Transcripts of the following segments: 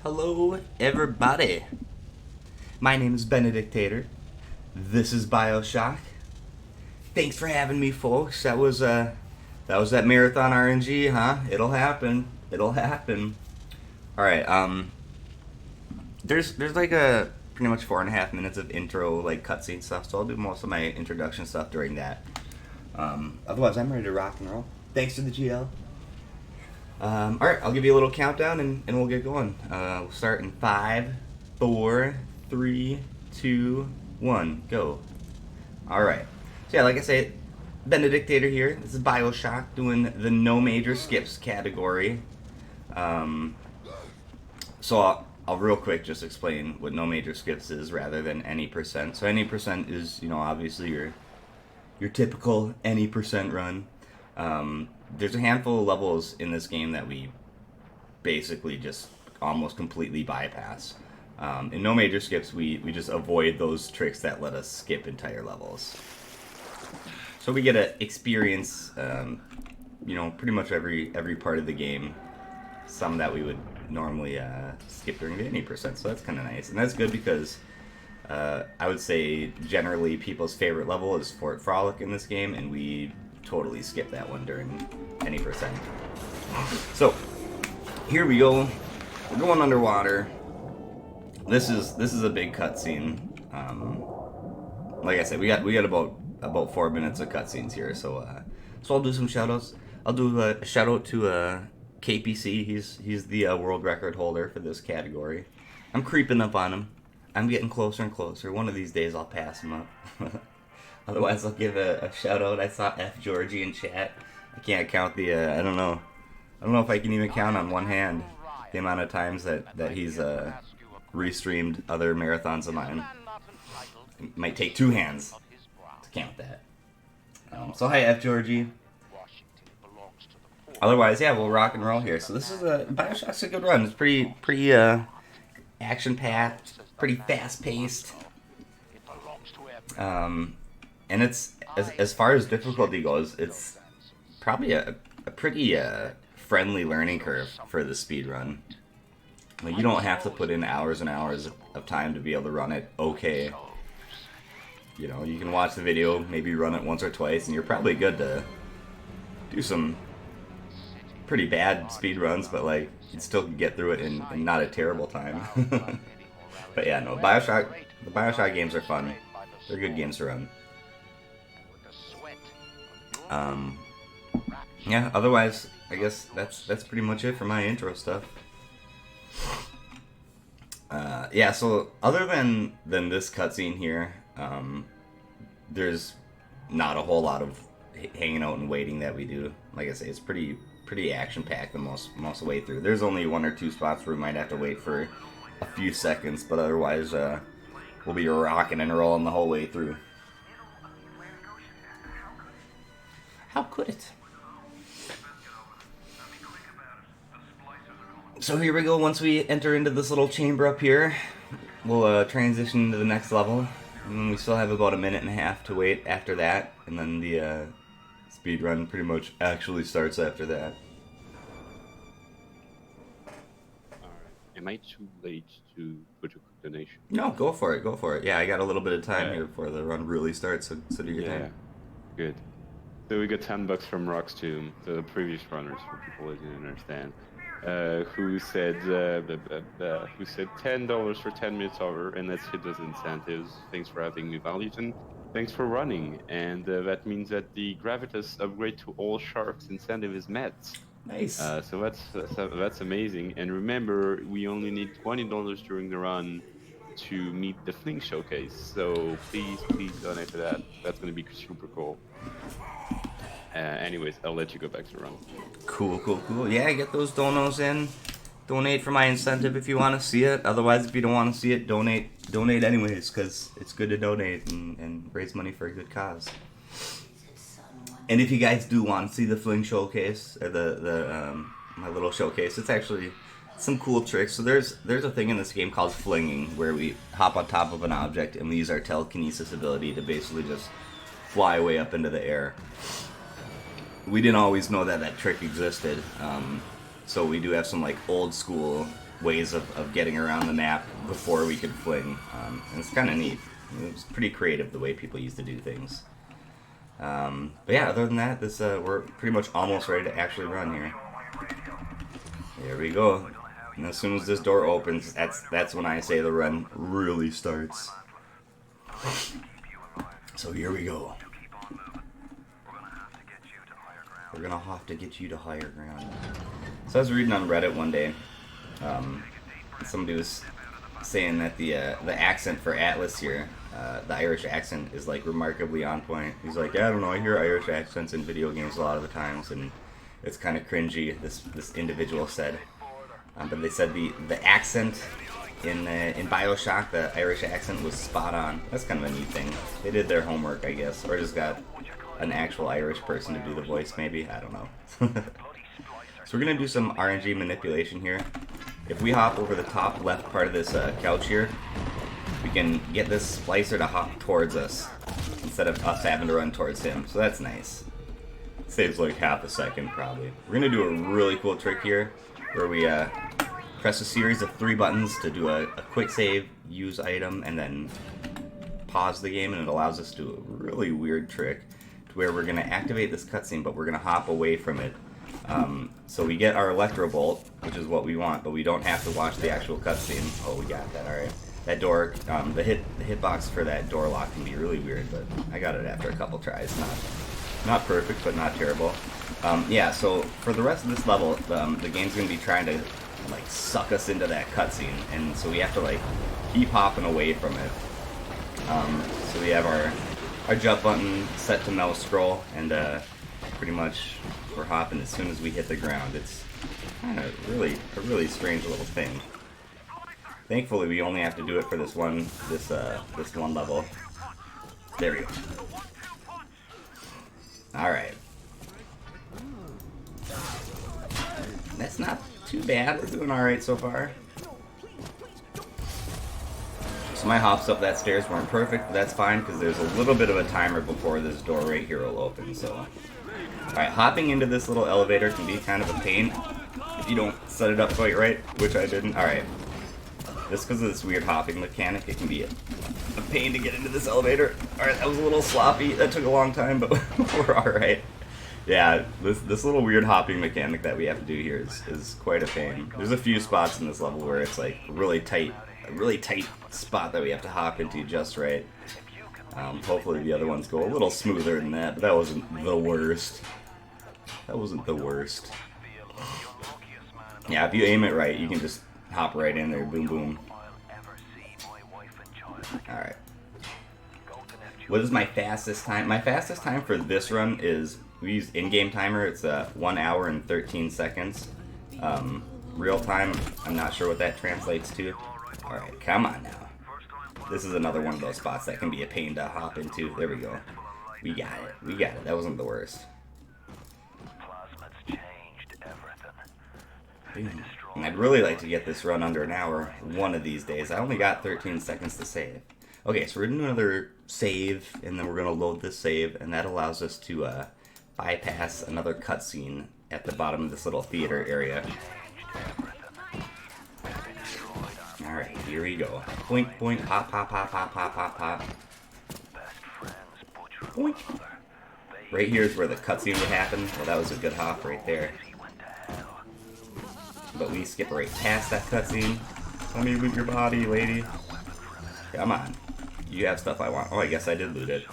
Hello, everybody. My name is Benedictatorr. This is BioShock. Thanks for having me, folks. That was that marathon RNG, huh? It'll happen. It'll happen. All right. There's like a pretty much 4.5 minutes of intro like cutscene stuff, so I'll do most of my introduction stuff during that. Otherwise, I'm ready to rock and roll. Thanks to the GL. Alright, I'll give you a little countdown and we'll get going. We'll start in 5, 4, 3, 2, 1, go. Alright. So yeah, like I said, Benedictatorr here. This is BioShock doing the no major skips category. So I'll real quick just explain what no major skips is rather than any percent. So any percent is, obviously your typical any percent run. There's a handful of levels in this game that we basically just almost completely bypass. In no major skips, we just avoid those tricks that let us skip entire levels. So we get to experience, pretty much every part of the game. Some that we would normally skip during the any percent, so that's kind of nice. And that's good because I would say generally people's favorite level is Fort Frolic in this game, and we totally skip that one during any percent. So here we go. We're going underwater. This is a big cutscene. Like I said, we got about 4 minutes of cutscenes here. So I'll do some shoutouts. I'll do a shout out to KPC. He's the world record holder for this category. I'm creeping up on him. I'm getting closer and closer. One of these days I'll pass him up. Otherwise, I'll give a shout out. I saw F Georgie in chat. I can't count the. I don't know if I can even count on one hand the amount of times that he's restreamed other marathons of mine. It might take 2 hands to count that. So hi F Georgie. Otherwise, yeah, we'll rock and roll here. So this is BioShock's a good run. It's pretty action packed, pretty fast paced. And it's as far as difficulty goes, it's probably a pretty friendly learning curve for the speed run. Like, you don't have to put in hours and hours of time to be able to run it okay. You can watch the video, maybe run it once or twice, and you're probably good to do some pretty bad speed runs, but like you still can get through it in not a terrible time. But yeah, no, the BioShock games are fun. They're good games to run. Yeah, otherwise, I guess that's pretty much it for my intro stuff. Yeah, so other than this cutscene here, there's not a whole lot of hanging out and waiting that we do. Like I say, it's pretty action-packed the most of the way through. There's only 1 or 2 spots where we might have to wait for a few seconds, but otherwise, we'll be rocking and rolling the whole way through. How could it? So here we go. Once we enter into this little chamber up here, we'll transition to the next level. And then we still have about 1.5 minutes to wait after that. And then the speed run pretty much actually starts after that. Alright. Am I too late to put a quick donation? No, go for it. Yeah, I got a little bit of time here before the run really starts, so do your time. Good. So we got $10 from Rockstoom, the previous runners, for people who didn't understand, who said $10 for 10 minutes over, and let's hit those incentives. Thanks for having me, Valuethon. Thanks for running, and that means that the Gravitas upgrade to all sharks incentive is met. Nice. So that's amazing. And remember, we only need $20 during the run to meet the Fling showcase. So please donate to that. That's going to be super cool. Anyways, I'll let you go back to run. Cool. Yeah, get those donos in. Donate for my incentive if you want to see it. Otherwise, if you don't want to see it, donate anyways, because it's good to donate and raise money for a good cause. And if you guys do want to see the Fling showcase, or my little showcase, it's actually some cool tricks. So there's a thing in this game called flinging, where we hop on top of an object and we use our telekinesis ability to basically just fly way up into the air. We didn't always know that trick existed, so we do have some like old school ways of getting around the map before we could fling. And it's kind of neat. It was pretty creative the way people used to do things. But yeah, other than that, this we're pretty much almost ready to actually run here. Here we go. And as soon as this door opens, that's when I say the run really starts. So here we go. We're gonna have to get you to higher ground. So I was reading on Reddit one day. Somebody was saying that the accent for Atlas here, the Irish accent, is like remarkably on point. He's like, yeah, I don't know, I hear Irish accents in video games a lot of the times, and it's kind of cringy. This individual said, but they said the accent in BioShock, the Irish accent, was spot on. That's kind of a neat thing. They did their homework, I guess, or just got an actual Irish person to do the voice, maybe. I don't know. So we're gonna do some RNG manipulation here. If we hop over the top left part of this couch here, we can get this splicer to hop towards us instead of us having to run towards him. So that's nice. Saves like half a second probably. We're gonna do a really cool trick here where we press a series of 3 buttons to do a quick save, use item, and then pause the game, and it allows us to do a really weird trick to where we're gonna activate this cutscene, but we're gonna hop away from it. So we get our Electro Bolt, which is what we want, but we don't have to watch the actual cutscene. Oh, we got that, alright. That door, the hitbox for that door lock can be really weird, but I got it after a couple tries. Not perfect, but not terrible. Yeah, so for the rest of this level, the game's gonna be trying to like suck us into that cutscene, and so we have to like keep hopping away from it. So we have our jump button set to mouse scroll, and pretty much we're hopping as soon as we hit the ground. It's kind of a really strange little thing. Thankfully, we only have to do it for this one level. There we go. All right. That's not too bad. We're doing all right so far. So my hops up that stairs weren't perfect, but that's fine because there's a little bit of a timer before this door right here will open. So. Alright, hopping into this little elevator can be kind of a pain if you don't set it up quite right, which I didn't. Alright, just because of this weird hopping mechanic, it can be a pain to get into this elevator. Alright, that was a little sloppy. That took a long time, but we're alright. Yeah, this little weird hopping mechanic that we have to do here is quite a pain. There's a few spots in this level where it's like a really tight spot that we have to hop into just right. Hopefully the other ones go a little smoother than that, but that wasn't the worst. That wasn't the worst. Yeah, if you aim it right, you can just hop right in there, boom boom. Alright. What is my fastest time? My fastest time for this run is, we use in-game timer, it's 1 hour and 13 seconds. Real time, I'm not sure what that translates to. Alright, come on now. This is another one of those spots that can be a pain to hop into. There we go. We got it. We got it. That wasn't the worst. And I'd really like to get this run under an hour one of these days. I only got 13 seconds to save. Okay, so we're going to do another save, and then we're going to load this save, and that allows us to bypass another cutscene at the bottom of this little theater area. Alright, here we go. Boink, boink, hop, hop, hop, hop, hop, hop, hop. Boink. Right here is where the cutscene would happen. Well, that was a good hop right there. But we skip right past that cutscene. Let me loot your body, lady. Come on. You have stuff I want. Oh, I guess I did loot it.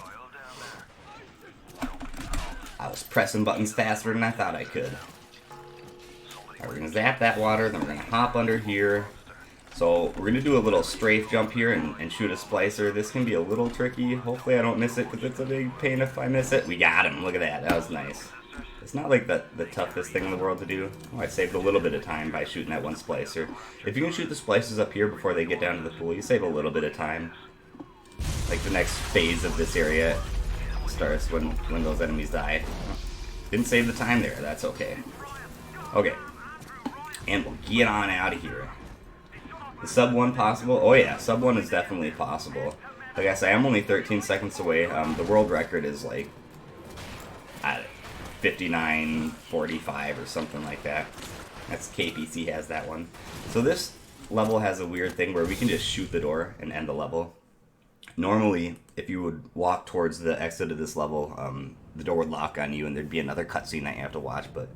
I was pressing buttons faster than I thought I could. Alright, we're gonna zap that water, then we're gonna hop under here. So we're going to do a little strafe jump here and shoot a splicer. This can be a little tricky. Hopefully I don't miss it because it's a big pain if I miss it. We got him. Look at that. That was nice. It's not like the toughest thing in the world to do. Oh, I saved a little bit of time by shooting that one splicer. If you can shoot the splicers up here before they get down to the pool, you save a little bit of time. Like the next phase of this area starts when those enemies die. Didn't save the time there. That's okay. Okay. And we'll get on out of here. Is sub 1 possible? Oh yeah, sub 1 is definitely possible. Like I say, I'm only 13 seconds away. The world record is like 59:45 or something like that. That's KPC has that one. So this level has a weird thing where we can just shoot the door and end the level. Normally, if you would walk towards the exit of this level, the door would lock on you and there'd be another cutscene that you have to watch, but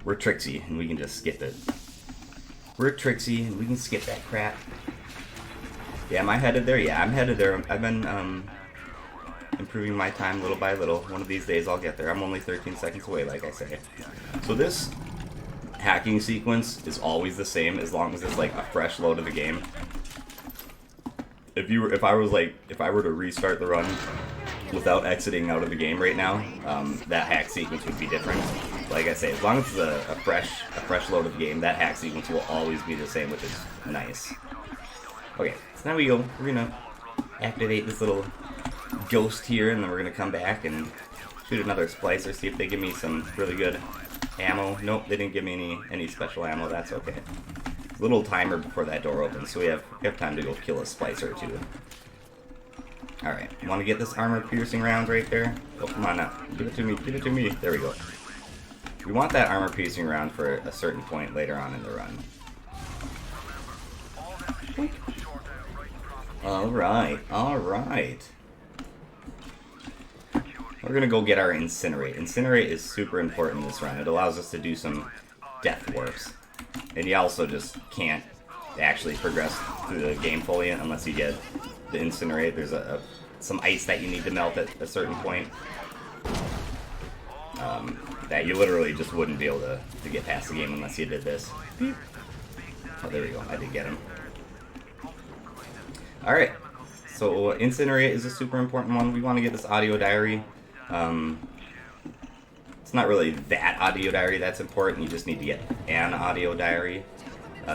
we're tricksy and we can just skip it. We're tricksy and we can skip that crap. Yeah, am I headed there? Yeah, I'm headed there. I've been improving my time little by little. One of these days I'll get there. I'm only 13 seconds away, like I say. So this hacking sequence is always the same as long as it's like a fresh load of the game. If I were to restart the run without exiting out of the game right now, that hack sequence would be different. Like I say, as long as it's a fresh load of the game, that hack sequence will always be the same, which is nice. Okay, so now we go. We're gonna activate this little ghost here, and then we're gonna come back and shoot another splicer, see if they give me some really good ammo. Nope, they didn't give me any special ammo. That's okay. Little timer before that door opens, so we have time to go kill a splicer or two. Alright, want to get this armor-piercing round right there? Oh, come on now. Give it to me, give it to me. There we go. We want that armor-piercing round for a certain point later on in the run. Alright, alright. We're gonna go get our Incinerate. Incinerate is super important in this run. It allows us to do some death warps. And you also just can't actually progress through the game fully unless you get the Incinerate. There's some ice that you need to melt at a certain point. That you literally just wouldn't be able to get past the game unless you did this. Oh, there we go. I did get him. Alright. So Incinerate is a super important one. We want to get this audio diary. It's not really that audio diary that's important. You just need to get an audio diary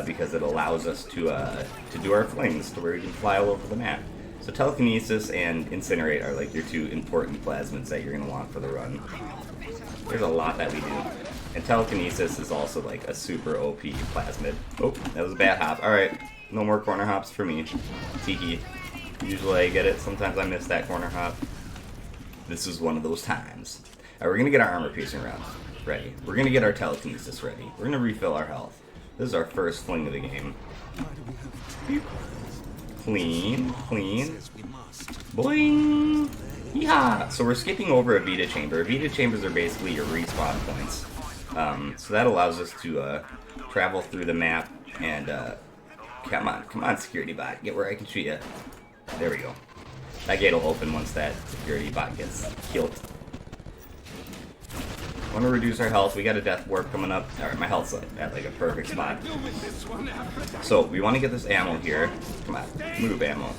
because it allows us to do our flings to where we can fly all over the map. So Telekinesis and Incinerate are like your two important plasmids that you're going to want for the run. There's a lot that we do. And Telekinesis is also like a super OP plasmid. Oh, that was a bad hop. Alright, no more corner hops for me. Tiki. Usually I get it. Sometimes I miss that corner hop. This is one of those times. Alright, we're going to get our armor-piercing rounds ready. We're going to get our Telekinesis ready. We're going to refill our health. This is our first fling of the game. Clean, clean. Boing! Yeah! So we're skipping over a Vita Chamber. Vita Chambers are basically your respawn points. So that allows us to travel through the map and, come on, security bot. Get where I can shoot you. There we go. That gate will open once that security bot gets killed. Want to reduce our health. We got a death warp coming up. Alright, my health's at like a perfect spot. So we want to get this ammo here. Come on, move ammo.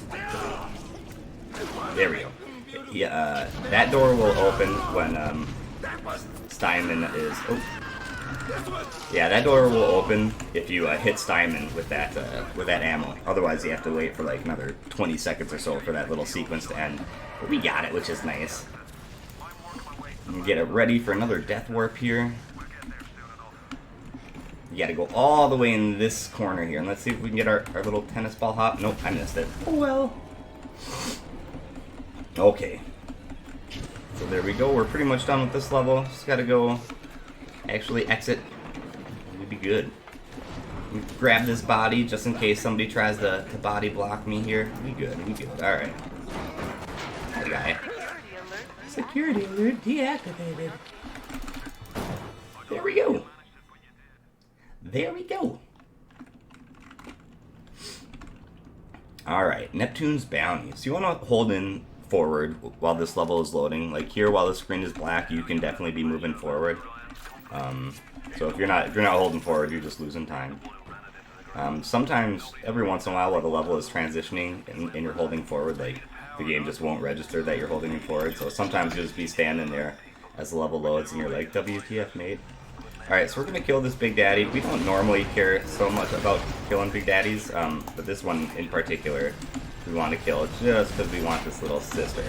There we go. Yeah, that door will open when Steinman is. Oh, yeah, that door will open if you hit Steinman with that ammo. Otherwise, you have to wait for like another 20 seconds or so for that little sequence to end. But we got it, which is nice. Get it ready for another death warp here. You gotta go all the way in this corner here. And let's see if we can get our little tennis ball hop. Nope, I missed it. Oh well. Okay. So there we go. We're pretty much done with this level. Just gotta go actually exit. We'll be good. Grab this body just in case somebody tries to body block me here. We good, we good. Alright. That guy. Security alert deactivated. There we go. There we go. Alright, Neptune's bounty. So you want to hold in forward while this level is loading. Like here, while the screen is black, you can definitely be moving forward. So if you're not holding forward, you're just losing time. Sometimes, every once in a while the level is transitioning and you're holding forward, like the game just won't register that you're holding it forward. So sometimes you'll just be standing there as the level loads and you're like, WTF, mate. Alright, so we're going to kill this Big Daddy. We don't normally care so much about killing Big Daddies, but this one in particular we want to kill just because we want this little sister.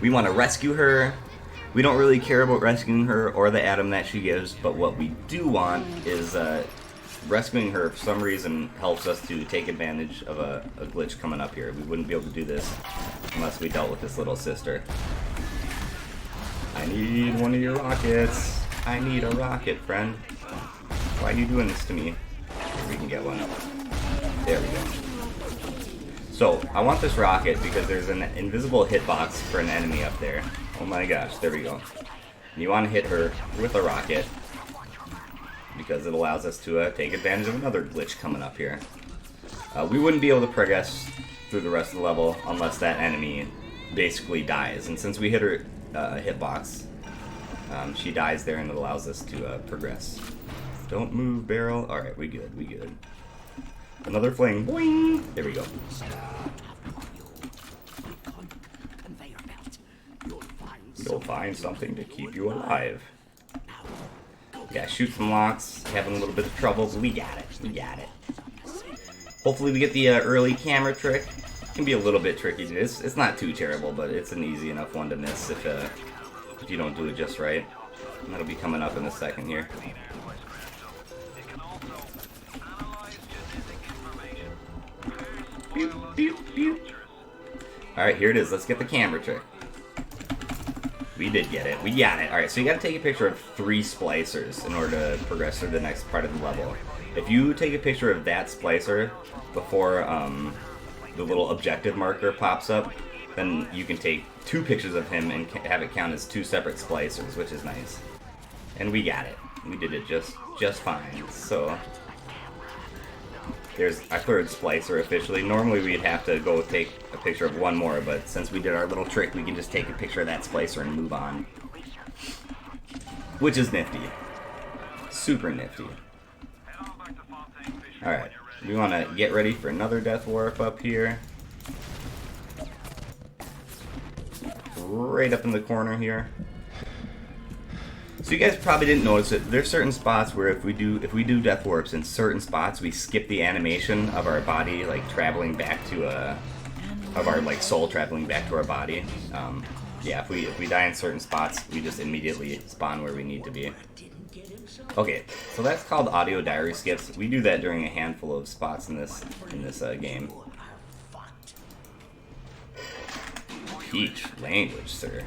We want to rescue her. We don't really care about rescuing her or the atom that she gives, but what we do want is rescuing her for some reason helps us to take advantage of a glitch coming up here. We wouldn't be able to do this unless we dealt with this little sister. I need one of your rockets. I need a rocket, friend. Why are you doing this to me? Here, we can get one. There we go. So, I want this rocket because there's an invisible hitbox for an enemy up there. Oh my gosh, there we go. And you want to hit her with a rocket because it allows us to take advantage of another glitch coming up here. We wouldn't be able to progress through the rest of the level unless that enemy basically dies. And since we hit her hitbox, she dies there and it allows us to progress. Don't move, barrel. Alright, we good, we good. Another flame. Boing! There we go. You'll find something to keep you alive. Yeah, shoot some locks. Having a little bit of trouble, but we got it. We got it. Hopefully we get the early camera trick. It can be a little bit tricky. It's not too terrible, but it's an easy enough one to miss if you don't do it just right. And that'll be coming up in a second here. Alright, here it is. Let's get the camera trick. We did get it. We got it. Alright, so you gotta take a picture of 3 splicers in order to progress through the next part of the level. If you take a picture of that splicer before the little objective marker pops up, then you can take 2 pictures of him and have it count as 2 separate splicers, which is nice. And we got it. We did it just fine. So there's our 3rd splicer officially. Normally we'd have to go take a picture of 1 more, but since we did our little trick, we can just take a picture of that splicer and move on. Which is nifty. Super nifty. Alright, we want to get ready for another death warp up here. Right up in the corner here. So you guys probably didn't notice it. There's certain spots where if we do death warps in certain spots, we skip the animation of our body, like traveling back to of our like soul traveling back to our body. Yeah, if we die in certain spots, we just immediately spawn where we need to be. Okay, so that's called audio diary skips. We do that during a handful of spots in this game. Peach language, sir.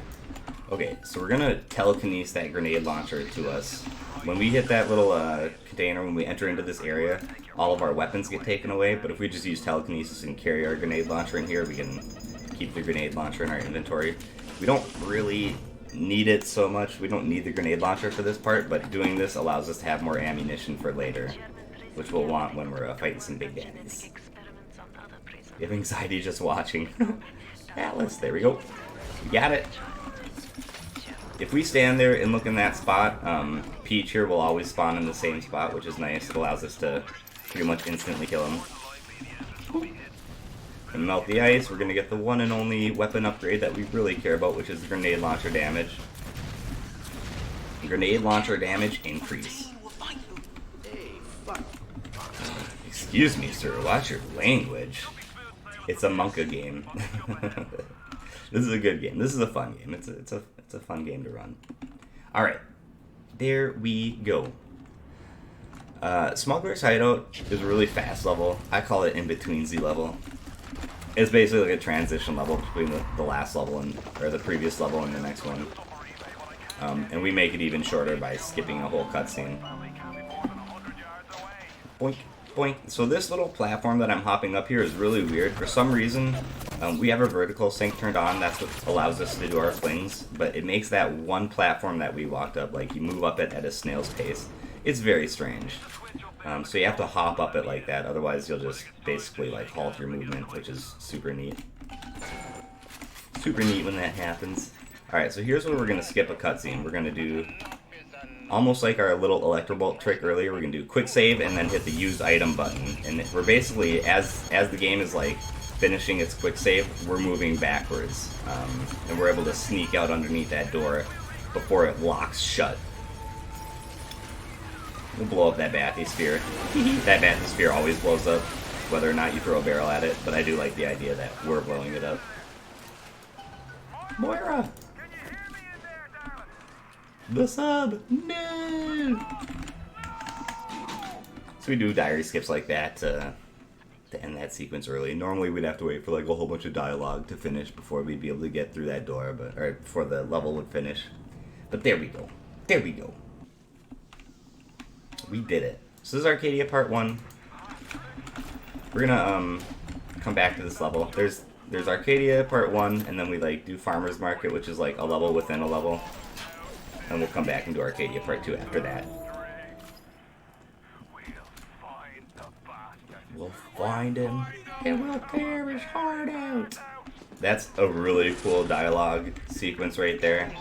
Okay, so we're gonna telekinesis that grenade launcher to us. When we hit that little container, when we enter into this area, all of our weapons get taken away, but if we just use telekinesis and carry our grenade launcher in here, we can keep the grenade launcher in our inventory. We don't really need it so much. We don't need the grenade launcher for this part, but doing this allows us to have more ammunition for later, which we'll want when we're fighting some big daddies. You have anxiety just watching. Atlas, there we go. We got it. If we stand there and look in that spot, Peach here will always spawn in the same spot, which is nice. It allows us to pretty much instantly kill him. And melt the ice, we're going to get the one and only weapon upgrade that we really care about, which is the grenade launcher damage. Grenade launcher damage increase. Excuse me, sir, watch your language. It's a Monka game. This is a good game. This is a fun game. It's a fun game to run. Alright, there we go. Smuggler's Hideout is a really fast level. I call it in-betweensy level. It's basically like a transition level between the last level or the previous level and the next one. And we make it even shorter by skipping a whole cutscene. Boink, boink. So this little platform that I'm hopping up here is really weird. For some reason, we have a vertical sync turned on. That's what allows us to do our flings. But it makes that one platform that we walked up, like you move up it at a snail's pace. It's very strange. So you have to hop up it like that, otherwise you'll just basically like halt your movement, which is super neat. Super neat when that happens. Alright, so here's where we're going to skip a cutscene. We're going to do, almost like our little Electrobolt trick earlier, we're going to do quick save and then hit the use item button. And we're basically, as the game is like finishing its quick save, we're moving backwards. And we're able to sneak out underneath that door before it locks shut. We'll blow up that bathysphere. That bathysphere always blows up, whether or not you throw a barrel at it, but I do like the idea that we're blowing it up. Moira! The sub! No! So we do diary skips like that to end that sequence early. Normally we'd have to wait for like a whole bunch of dialogue to finish before we'd be able to get through that door, or before the level would finish. But there we go. There we go. We did it. So this is Arcadia Part 1. We're gonna come back to this level. There's Arcadia Part 1, and then we like do Farmer's Market, which is like a level within a level. And we'll come back and do Arcadia Part 2 after that. We'll find him, and we'll tear his heart out. That's a really cool dialogue sequence right there.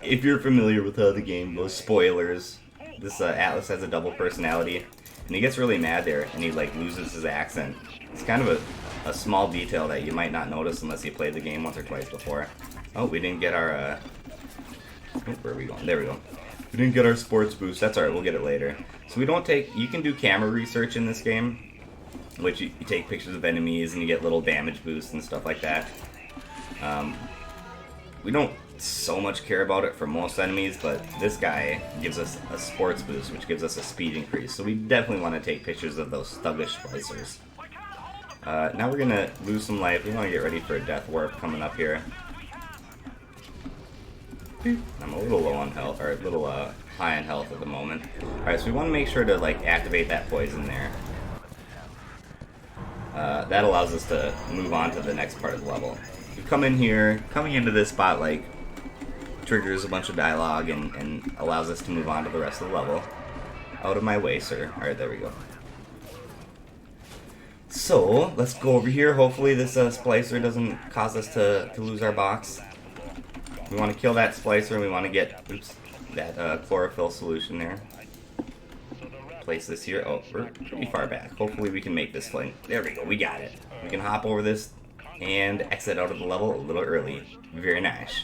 If you're familiar with how the game goes, spoilers, this Atlas has a double personality, and he gets really mad there, and he like loses his accent. It's kind of a small detail that you might not notice unless you played the game once or twice before. Oh, we didn't get our, where are we going? There we go. We didn't get our sports boost. That's alright, we'll get it later. So we don't take, you can do camera research in this game, which you take pictures of enemies and you get little damage boosts and stuff like that. We don't so much care about it for most enemies, but this guy gives us a sports boost, which gives us a speed increase. So we definitely want to take pictures of those thuggish splicers. Now we're gonna lose some life. We want to get ready for a death warp coming up here. I'm a little low on health, or a little high on health at the moment. Alright, so we want to make sure to like activate that poison there. That allows us to move on to the next part of the level. We come in here, coming into this spot like triggers a bunch of dialogue and allows us to move on to the rest of the level. Out of my way, sir. Alright, there we go. So, let's go over here. Hopefully this splicer doesn't cause us to lose our box. We want to kill that splicer and we want to get, oops, that chlorophyll solution there. Place this here. Oh, we're pretty far back. Hopefully we can make this fling. There we go, we got it. We can hop over this and exit out of the level a little early. Very nice.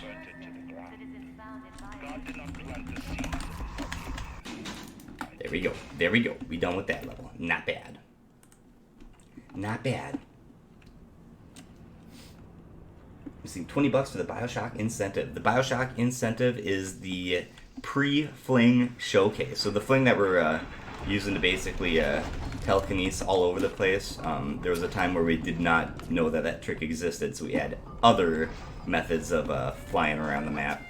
There we go. There we go. We done with that level. Not bad. Not bad. We see $20 for the BioShock incentive. The BioShock incentive is the pre-fling showcase. So the fling that we're using to basically telekinesis all over the place. There was a time where we did not know that that trick existed, so we had other methods of flying around the map.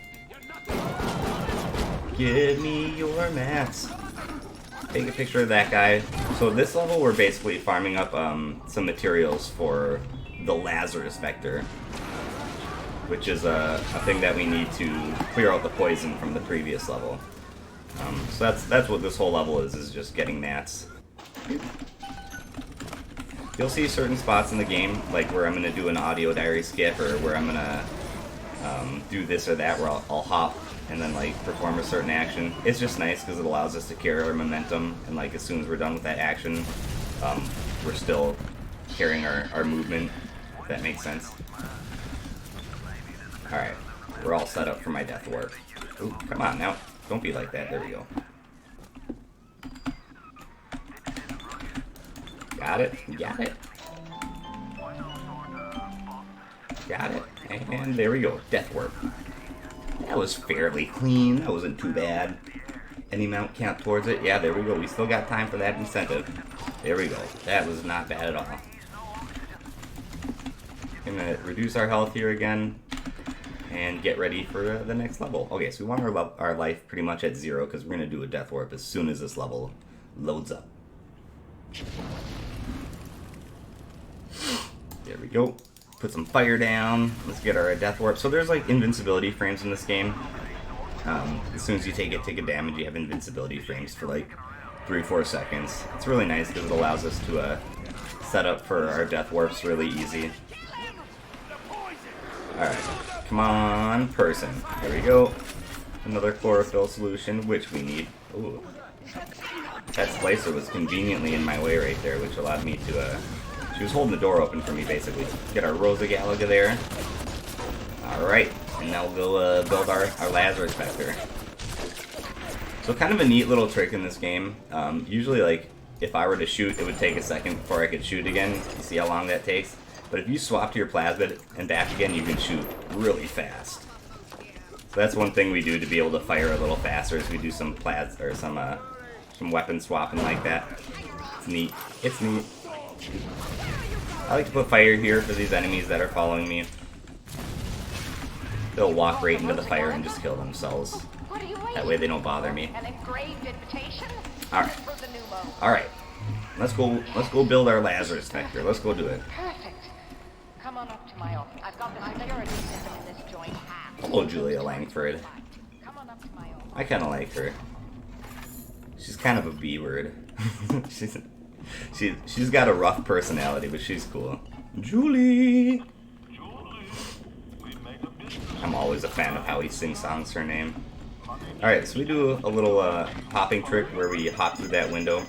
Give me your mats. Take a picture of that guy. So this level we're basically farming up some materials for the Lazarus vector, which is a thing that we need to clear out the poison from the previous level. So that's what this whole level is just getting mats. You'll see certain spots in the game, like where I'm going to do an audio diary skip, or where I'm going to do this or that, where I'll hop and then like perform a certain action. It's just nice because it allows us to carry our momentum, and like as soon as we're done with that action, we're still carrying our movement, if that makes sense. Alright, we're all set up for my death warp. Ooh, come on now. Don't be like that. There we go. Got it. Got it. Got it. And there we go. Death warp. That was fairly clean. That wasn't too bad. Any mount count towards it? Yeah, there we go. We still got time for that incentive. There we go. That was not bad at all. Gonna reduce our health here again and get ready for the next level. Okay, so we want our life pretty much at 0 because we're going to do a death warp as soon as this level loads up. There we go. Put some fire down. Let's get our death warp. So there's like invincibility frames in this game. As soon as you take a damage, you have invincibility frames for like 3-4 seconds. It's really nice because it allows us to set up for our death warps really easy. Alright. Come on, person. There we go. Another chlorophyll solution, which we need. Ooh. That splicer was conveniently in my way right there, which allowed me to, she was holding the door open for me, basically. Get our Rosa Galaga there. Alright, and now we'll build our Lazarus vector. So kind of a neat little trick in this game. Usually, like, if I were to shoot, it would take a second before I could shoot again. You see how long that takes? But if you swap to your plasmid and back again, you can shoot really fast. So that's one thing we do to be able to fire a little faster, is we do some some weapon swapping like that. It's neat. It's neat. I like to put fire here for these enemies that are following me. They'll walk right into the fire and just kill themselves. What are you waiting That way they don't bother me. An engraved invitation? Alright. For the pneumo. Alright. Let's go build our Lazarus vector. Let's go do it. Perfect. Come on up to my office. I've got the security system in this joint hacked. Hello, Julia Langford. Come on up to my office. I kind of like her. She's kind of a B word. she's got a rough personality, but she's cool. Julie. I'm always a fan of how he sing-songs her name. Alright, so we do a little hopping trick where we hop through that window.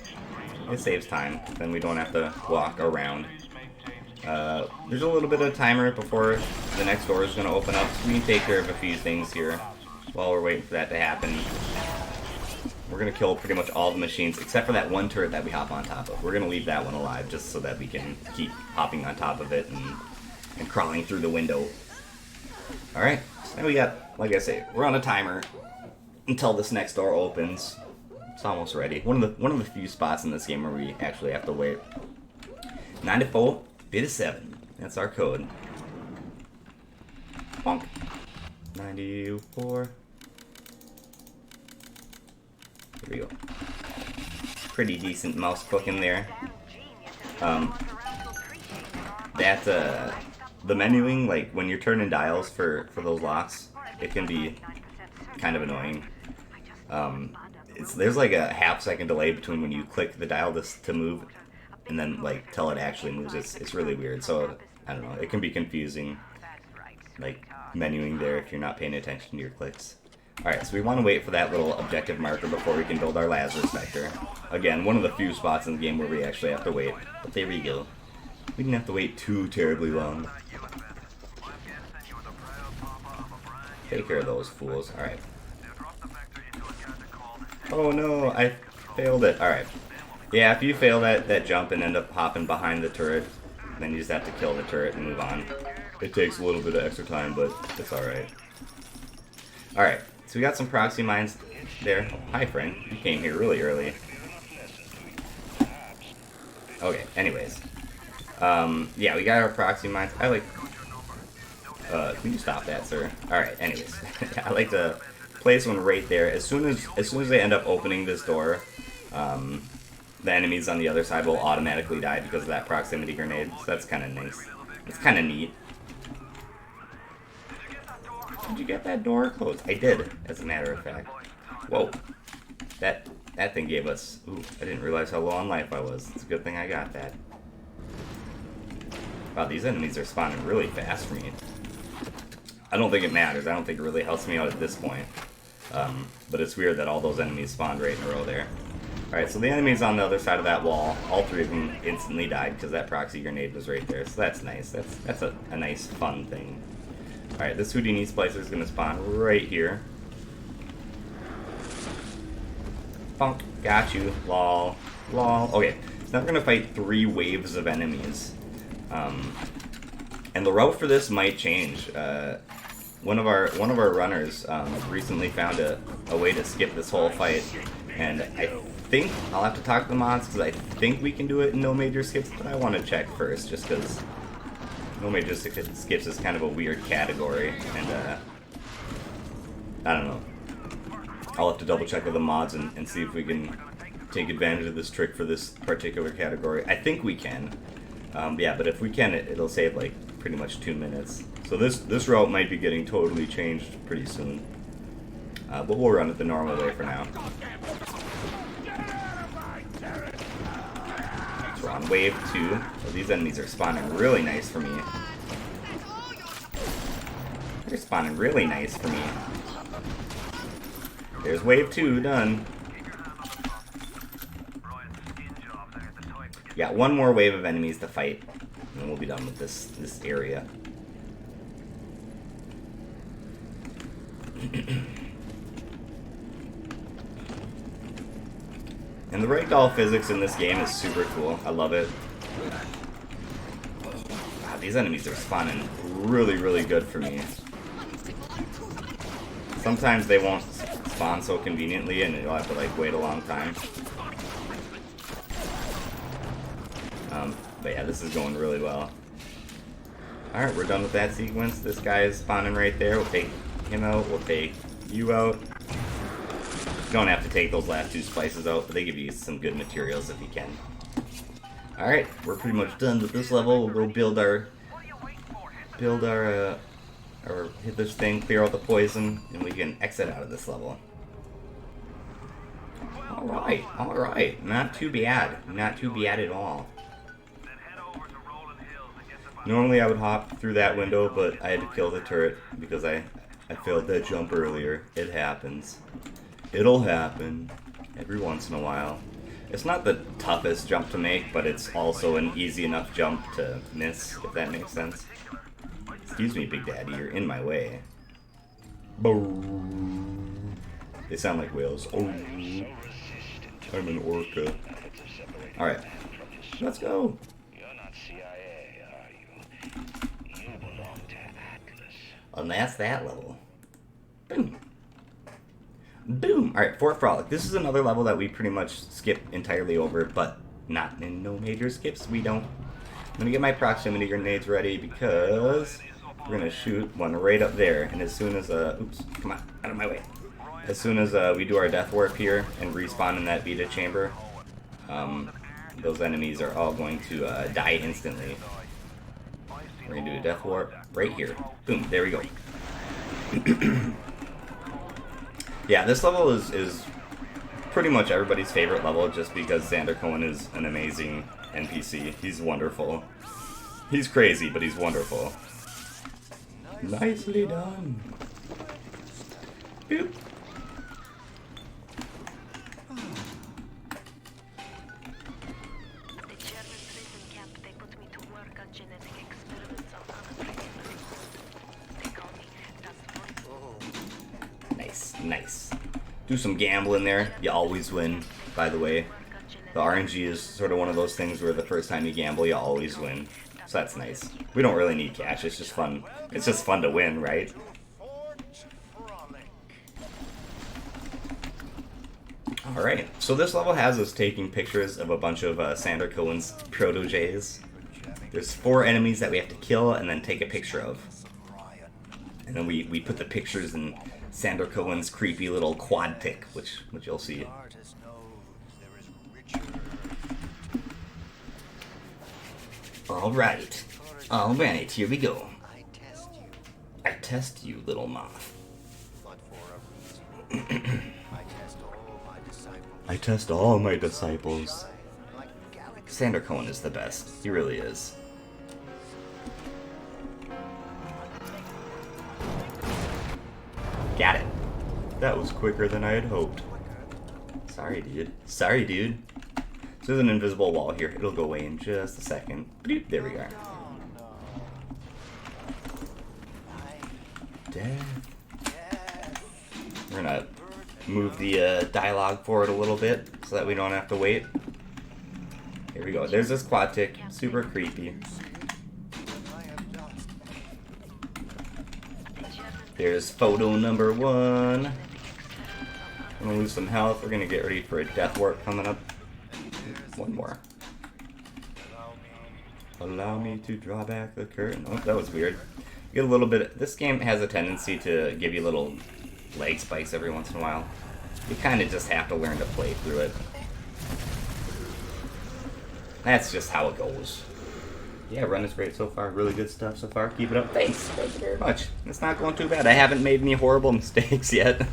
It saves time, then we don't have to walk around. There's a little bit of timer before the next door is going to open up, so we can take care of a few things here while we're waiting for that to happen. We're going to kill pretty much all the machines, except for that one turret that we hop on top of. We're going to leave that one alive just so that we can keep hopping on top of it and crawling through the window. Alright, so now we got, like I say, we're on a timer until this next door opens. It's almost ready. One of the few spots in this game where we actually have to wait. 94-7. That's our code. Bonk. 94. Here we go. Pretty decent mouse clicking there. The menuing, like when you're turning dials for those locks, it can be kind of annoying. There's like a half-second delay between when you click the dial to move and then like till it actually moves. It's really weird. So I don't know. It can be confusing, like menuing there if you're not paying attention to your clicks. All right, so we want to wait for that little objective marker before we can build our Lazarus vector. Again, one of the few spots in the game where we actually have to wait. But there we go. We didn't have to wait too terribly long. Take care of those fools. Alright. Oh no, I failed it. Alright. Yeah, if you fail that jump and end up hopping behind the turret, then you just have to kill the turret and move on. It takes a little bit of extra time, but it's alright. Alright, so we got some proxy mines there. Oh, hi friend, you came here really early. Okay, anyways. Yeah, we got our proxy mines. I like... can you stop that, sir? Alright, anyways. I like to place one right there. As soon as they end up opening this door, the enemies on the other side will automatically die because of that proximity grenade. So that's kind of nice. It's kind of neat. Did you get that door closed? I did, as a matter of fact. Whoa. That thing gave us... Ooh, I didn't realize how low on life I was. It's a good thing I got that. Wow, these enemies are spawning really fast for me. I don't think it matters. I don't think it really helps me out at this point. But it's weird that all those enemies spawned right in a row there. Alright, so the enemies on the other side of that wall, all three of them instantly died because that proxy grenade was right there. So that's nice. That's a nice, fun thing. Alright, this Houdini Splicer is going to spawn right here. Bonk. Got you. Lol. Lol. Okay, so now we're going to fight 3 waves of enemies. And the route for this might change. One of our runners recently found a way to skip this whole fight, and I think I'll have to talk to the mods because I think we can do it in no major skips, but I want to check first just because no major skips is kind of a weird category, and I don't know. I'll have to double check with the mods and see if we can take advantage of this trick for this particular category. I think we can. Yeah, but if we can, it'll save like pretty much 2 minutes. So this route might be getting totally changed pretty soon. But we'll run it the normal way for now. So we're on wave 2. So these enemies are spawning really nice for me. They're spawning really nice for me. There's wave 2 done. Got one more wave of enemies to fight, and then we'll be done with this area. And the ragdoll physics in this game is super cool. I love it. Wow, these enemies are spawning really, really good for me. Sometimes they won't spawn so conveniently, and you'll have to like wait a long time. But yeah, this is going really well. Alright, we're done with that sequence. This guy is spawning right there. We'll take him out. We'll take you out. take those last 2 splices out, but they give you some good materials if you can. Alright, we're pretty much done with this level. We'll go or hit this thing, clear out the poison, and we can exit out of this level. Alright, not too bad. Not too bad at all. Normally I would hop through that window, but I had to kill the turret because I failed that jump earlier. It happens. It'll happen every once in a while. It's not the toughest jump to make, but it's also an easy enough jump to miss, if that makes sense. Excuse me, Big Daddy, you're in my way. Boom. They sound like whales. Oh, I'm an orca. Alright, let's go. And that's that level. Boom. Boom. Alright, Fort Frolic. This is another level that we pretty much skip entirely over, but not in no major skips. We don't. I'm gonna get my proximity grenades ready because we're gonna shoot one right up there. And as soon as, oops, come on, out of my way. As soon as we do our death warp here and respawn in that beta chamber, those enemies are all going to die instantly. We're gonna do a death warp right here. Boom, there we go. Yeah, this level is pretty much everybody's favorite level just because Xander Cohen is an amazing NPC. He's wonderful. He's crazy, but he's wonderful. Nicely done. Boop. Nice. Do some gambling there. You always win, by the way. The RNG is sort of one of those things where the first time you gamble, you always win. So that's nice. We don't really need cash. It's just fun. It's just fun to win, right? Alright, so this level has us taking pictures of a bunch of Xander Cohen's proteges. There's 4 enemies that we have to kill and then take a picture of. And then we put the pictures in Xander Cohen's creepy little quad pic, which you'll see. Alright, here we go. I test you, little moth. I test all my disciples. Xander Cohen is the best. He really is. Got it. That was quicker than I had hoped. Sorry, dude. Sorry, dude. So there's an invisible wall here. It'll go away in just a second. Bloop, there we are. Death. We're gonna move the dialogue forward a little bit so that we don't have to wait. Here we go. There's this quad tick. Super creepy. There's photo number 1. I'm gonna lose some health. We're gonna get ready for a death warp coming up. One more. Allow me to draw back the curtain. Oh, that was weird. Get a little bit. This game has a tendency to give you little leg spikes every once in a while. You kind of just have to learn to play through it. That's just how it goes. Yeah, run is great so far. Really good stuff so far. Keep it up. Thanks. Thank you very much. It's not going too bad. I haven't made any horrible mistakes yet.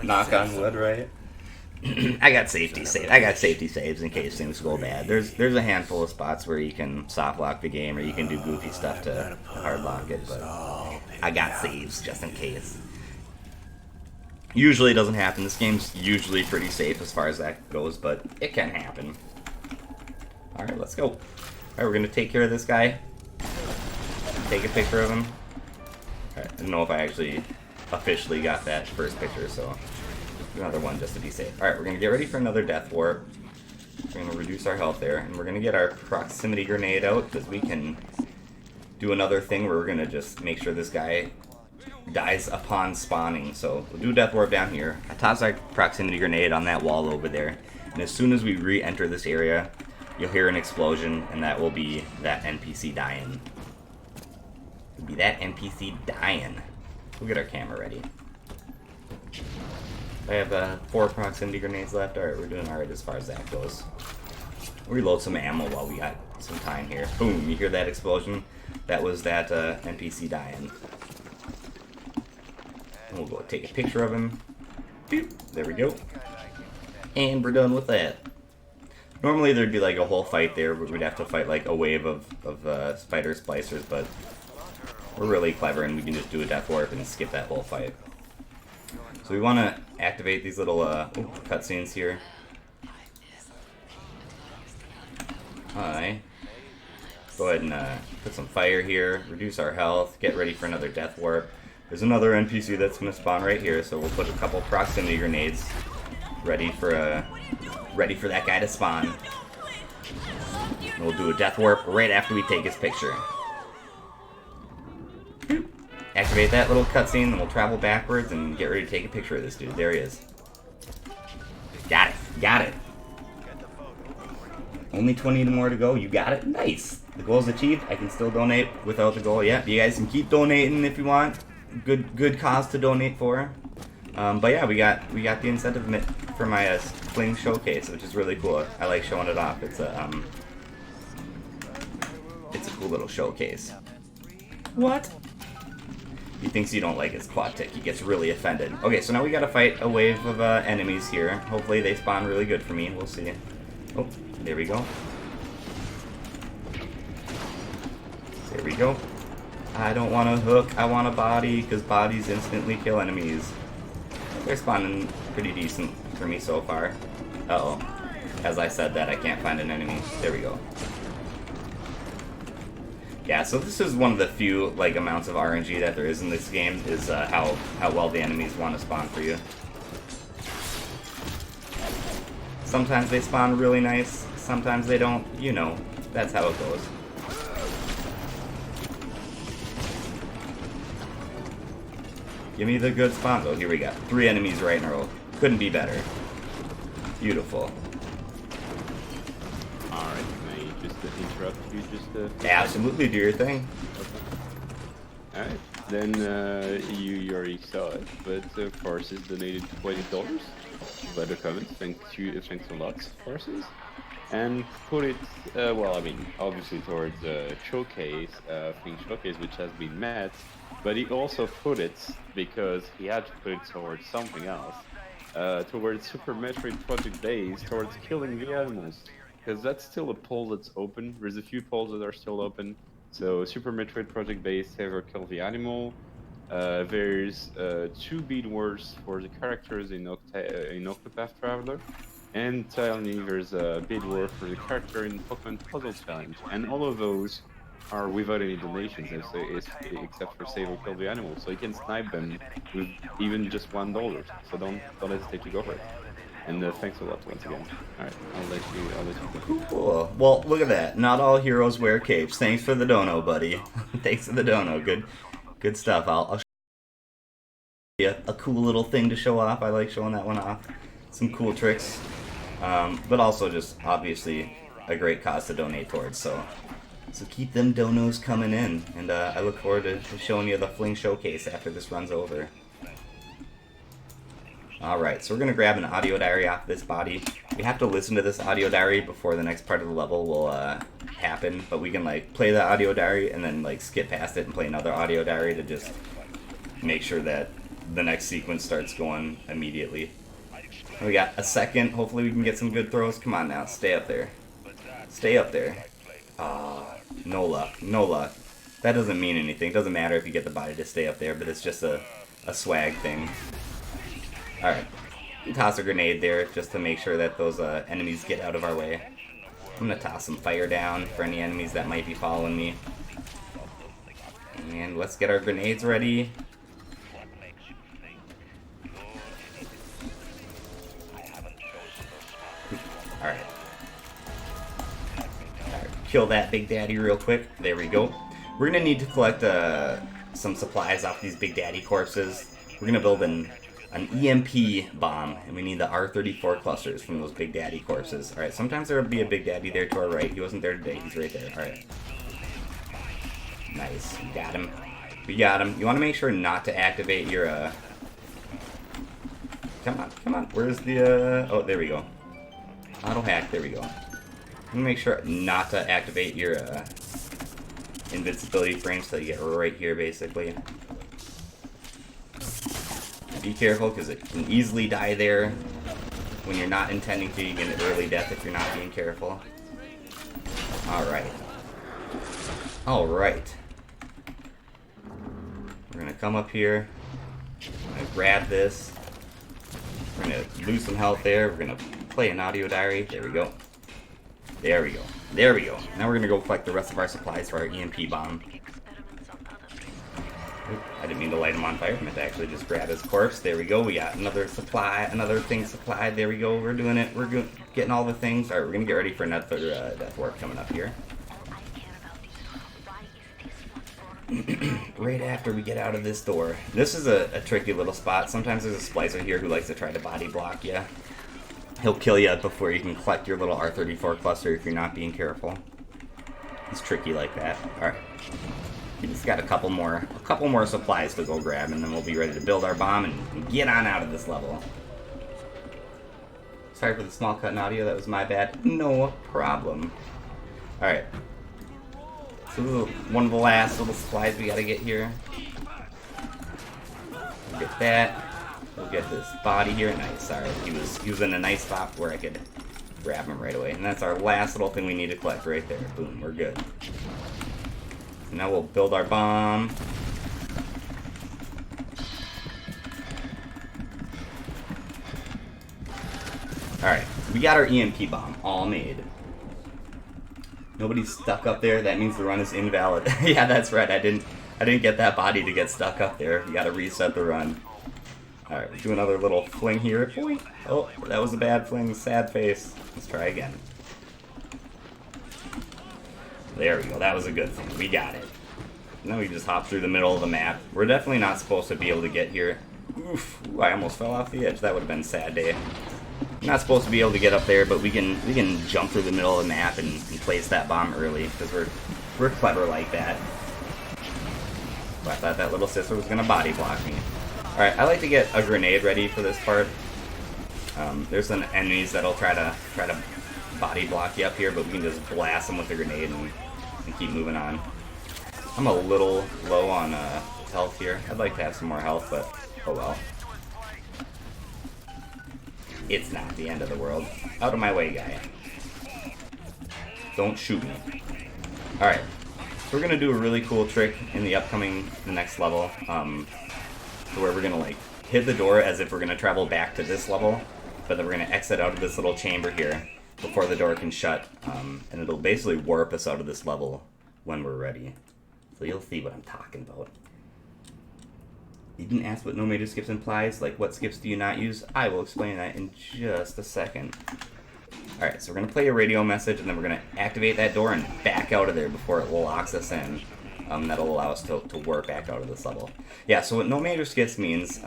Knock on wood, right? I got safety saves in case things go bad. There's a handful of spots where you can soft lock the game or you can do goofy stuff to hard lock it, but I got saves just in case. Usually it doesn't happen. This game's usually pretty safe as far as that goes, but it can happen. Alright, let's go. Alright, we're gonna take care of this guy. Take a picture of him. Alright, I don't know if I actually officially got that first picture, so another one just to be safe. Alright, we're gonna get ready for another death warp. We're gonna reduce our health there, and we're gonna get our proximity grenade out, because we can do another thing where we're gonna just make sure this guy dies upon spawning. So we'll do a death warp down here. I toss our proximity grenade on that wall over there, and as soon as we re-enter this area, you'll hear an explosion, and that will be that NPC dying. It'll be that NPC dying. We'll get our camera ready. I have 4 proximity grenades left. Alright, we're doing alright as far as that goes. Reload some ammo while we got some time here. Boom, you hear that explosion? That was that NPC dying. And we'll go take a picture of him. Boop, there we go. And we're done with that. Normally there'd be like a whole fight there, but we'd have to fight like a wave of spider splicers, but we're really clever and we can just do a death warp and skip that whole fight. So we want to activate these little cutscenes here. Alright. Go ahead and put some fire here, reduce our health, get ready for another death warp. There's another NPC that's going to spawn right here, so we'll put a couple proximity grenades ready for that guy to spawn. And we'll do a death warp right after we take his picture. Activate that little cutscene, then we'll travel backwards and get ready to take a picture of this dude. There he is. Got it. Got it. Only 20 more to go. You got it. Nice. The goal's achieved. I can still donate without the goal. Yeah, you guys can keep donating if you want. Good cause to donate for. But yeah, we got the incentive for my fling showcase, which is really cool. I like showing it off. It's a cool little showcase. What? He thinks you don't like his quad tick. He gets really offended. Okay, so now we gotta fight a wave of enemies here. Hopefully they spawn really good for me. We'll see. Oh, there we go. There we go. I don't want a hook. I want a body, because bodies instantly kill enemies. They're spawning pretty decent for me so far. Uh-oh. As I said that, I can't find an enemy. There we go. Yeah, so this is one of the few amounts of RNG that there is in this game, is how well the enemies want to spawn for you. Sometimes they spawn really nice, sometimes they don't. You know, that's how it goes. Give me the good spawns. Oh, here we go. 3 enemies right in a row. Couldn't be better. Beautiful. Alright, may I just interrupt you just Absolutely, do your thing. Alright, then you already saw it, but Forces donated $20 by the comments. Thanks a lot, Forces. And put it, well, I mean, obviously towards showcase, Fling Showcase, which has been met, but he also put it, because he had to put it towards something else, towards Super Metroid Project Days, towards killing the animals. Because that's still a poll that's open. There's a few polls that are still open. So Super Metroid Project Days, save or kill the animal. There's 2 bead words for the characters in Octopath Traveler. And finally, there's a bid word for the character in Pokemon Puzzle Challenge. And all of those are without any donations, except for save or kill the animal. So you can snipe them with even just $1. So don't hesitate to go for it. And thanks a lot once again. Alright, I'll let you go. Cool. Well, look at that. Not all heroes wear capes. Thanks for the dono, buddy. Thanks for the dono. Good stuff. I'll show you a cool little thing to show off. I like showing that one off. Some cool tricks. But also just, obviously, a great cause to donate towards. So keep them donos coming in. And I look forward to showing you the Fling Showcase after this runs over. Alright, so we're going to grab an audio diary off this body. We have to listen to this audio diary before the next part of the level will happen, but we can play the audio diary and then skip past it and play another audio diary to just make sure that the next sequence starts going immediately. And we got a second. Hopefully we can get some good throws. Come on now, stay up there. Stay up there. No luck. No luck. That doesn't mean anything. It doesn't matter if you get the body to stay up there, but it's just a swag thing. Alright, toss a grenade there just to make sure that those enemies get out of our way. I'm going to toss some fire down for any enemies that might be following me. And let's get our grenades ready. Alright. Kill that Big Daddy real quick. There we go. We're going to need to collect some supplies off these Big Daddy corpses. We're going to build an EMP bomb, and we need the R34 clusters from those Big Daddy corpses. Alright, sometimes there will be a Big Daddy there to our right. He wasn't there today. He's right there. Alright. Nice. We got him. We got him. You want to make sure not to activate your Come on, come on. Where's the, oh, there we go. Auto hack, there we go. I'm gonna make sure not to activate your, invincibility frames till you get right here, basically. Be careful, because it can easily die there when you're not intending to. You get an early death if you're not being careful. Alright. Alright. We're gonna come up here. I'm gonna grab this. We're gonna lose some health there. We're gonna play an audio diary. There we go. There we go. There we go. Now we're gonna go collect the rest of our supplies for our EMP bomb. Oop, I didn't mean to light him on fire. I meant to actually just grab his corpse. There we go. We got another supply, another thing supplied. There we go. We're doing it. We're getting all the things. Alright, we're gonna get ready for another death warp coming up here. Right after we get out of this door. This is a tricky little spot. Sometimes there's a splicer here who likes to try to body block you. He'll kill you before you can collect your little R34 cluster if you're not being careful. He's tricky like that. Alright. We just got a couple more supplies to go grab, and then we'll be ready to build our bomb and get on out of this level. Sorry for the small cut in audio, that was my bad. No problem. Alright. So this is one of the last little supplies we gotta get here. We'll get that. We'll get this body here. Nice, sorry. He was in a nice spot where I could grab him right away. And that's our last little thing we need to collect right there. Boom, we're good. So now we'll build our bomb. Alright, we got our EMP bomb all made. Nobody's stuck up there, that means the run is invalid. Yeah, that's right, I didn't get that body to get stuck up there. You gotta reset the run. Alright, we'll do another little fling here. Boing. Oh, that was a bad fling, sad face. Let's try again. There we go, that was a good thing. We got it. Now we just hop through the middle of the map. We're definitely not supposed to be able to get here. Oof, ooh, I almost fell off the edge. That would have been a sad day. Not supposed to be able to get up there, but we can jump through the middle of the map and place that bomb early because we're clever like that. But I thought that little sister was gonna body block me. All right, I like to get a grenade ready for this part. There's some enemies that'll try to body block you up here, but we can just blast them with a grenade and keep moving on. I'm a little low on health here. I'd like to have some more health, but oh well. It's not the end of the world. Out of my way, guy. Don't shoot me. Alright. So we're going to do a really cool trick in the next level. Where we're going to, like, hit the door as if we're going to travel back to this level. But then we're going to exit out of this little chamber here before the door can shut. And it'll basically warp us out of this level when we're ready. So you'll see what I'm talking about. You didn't ask what no major skips implies, like what skips do you not use? I will explain that in just a second. Alright, so we're going to play a radio message, and then we're going to activate that door and back out of there before it locks us in. That'll allow us to warp back out of this level. Yeah, so what no major skips means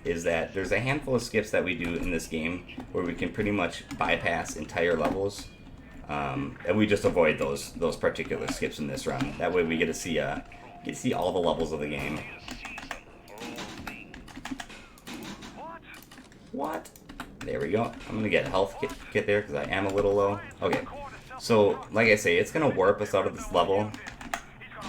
is that there's a handful of skips that we do in this game where we can pretty much bypass entire levels. And we just avoid those particular skips in this run. That way we get to see all the levels of the game. What? There we go. I'm gonna get a health kit there because I am a little low. Okay, so like I say, it's gonna warp us out of this level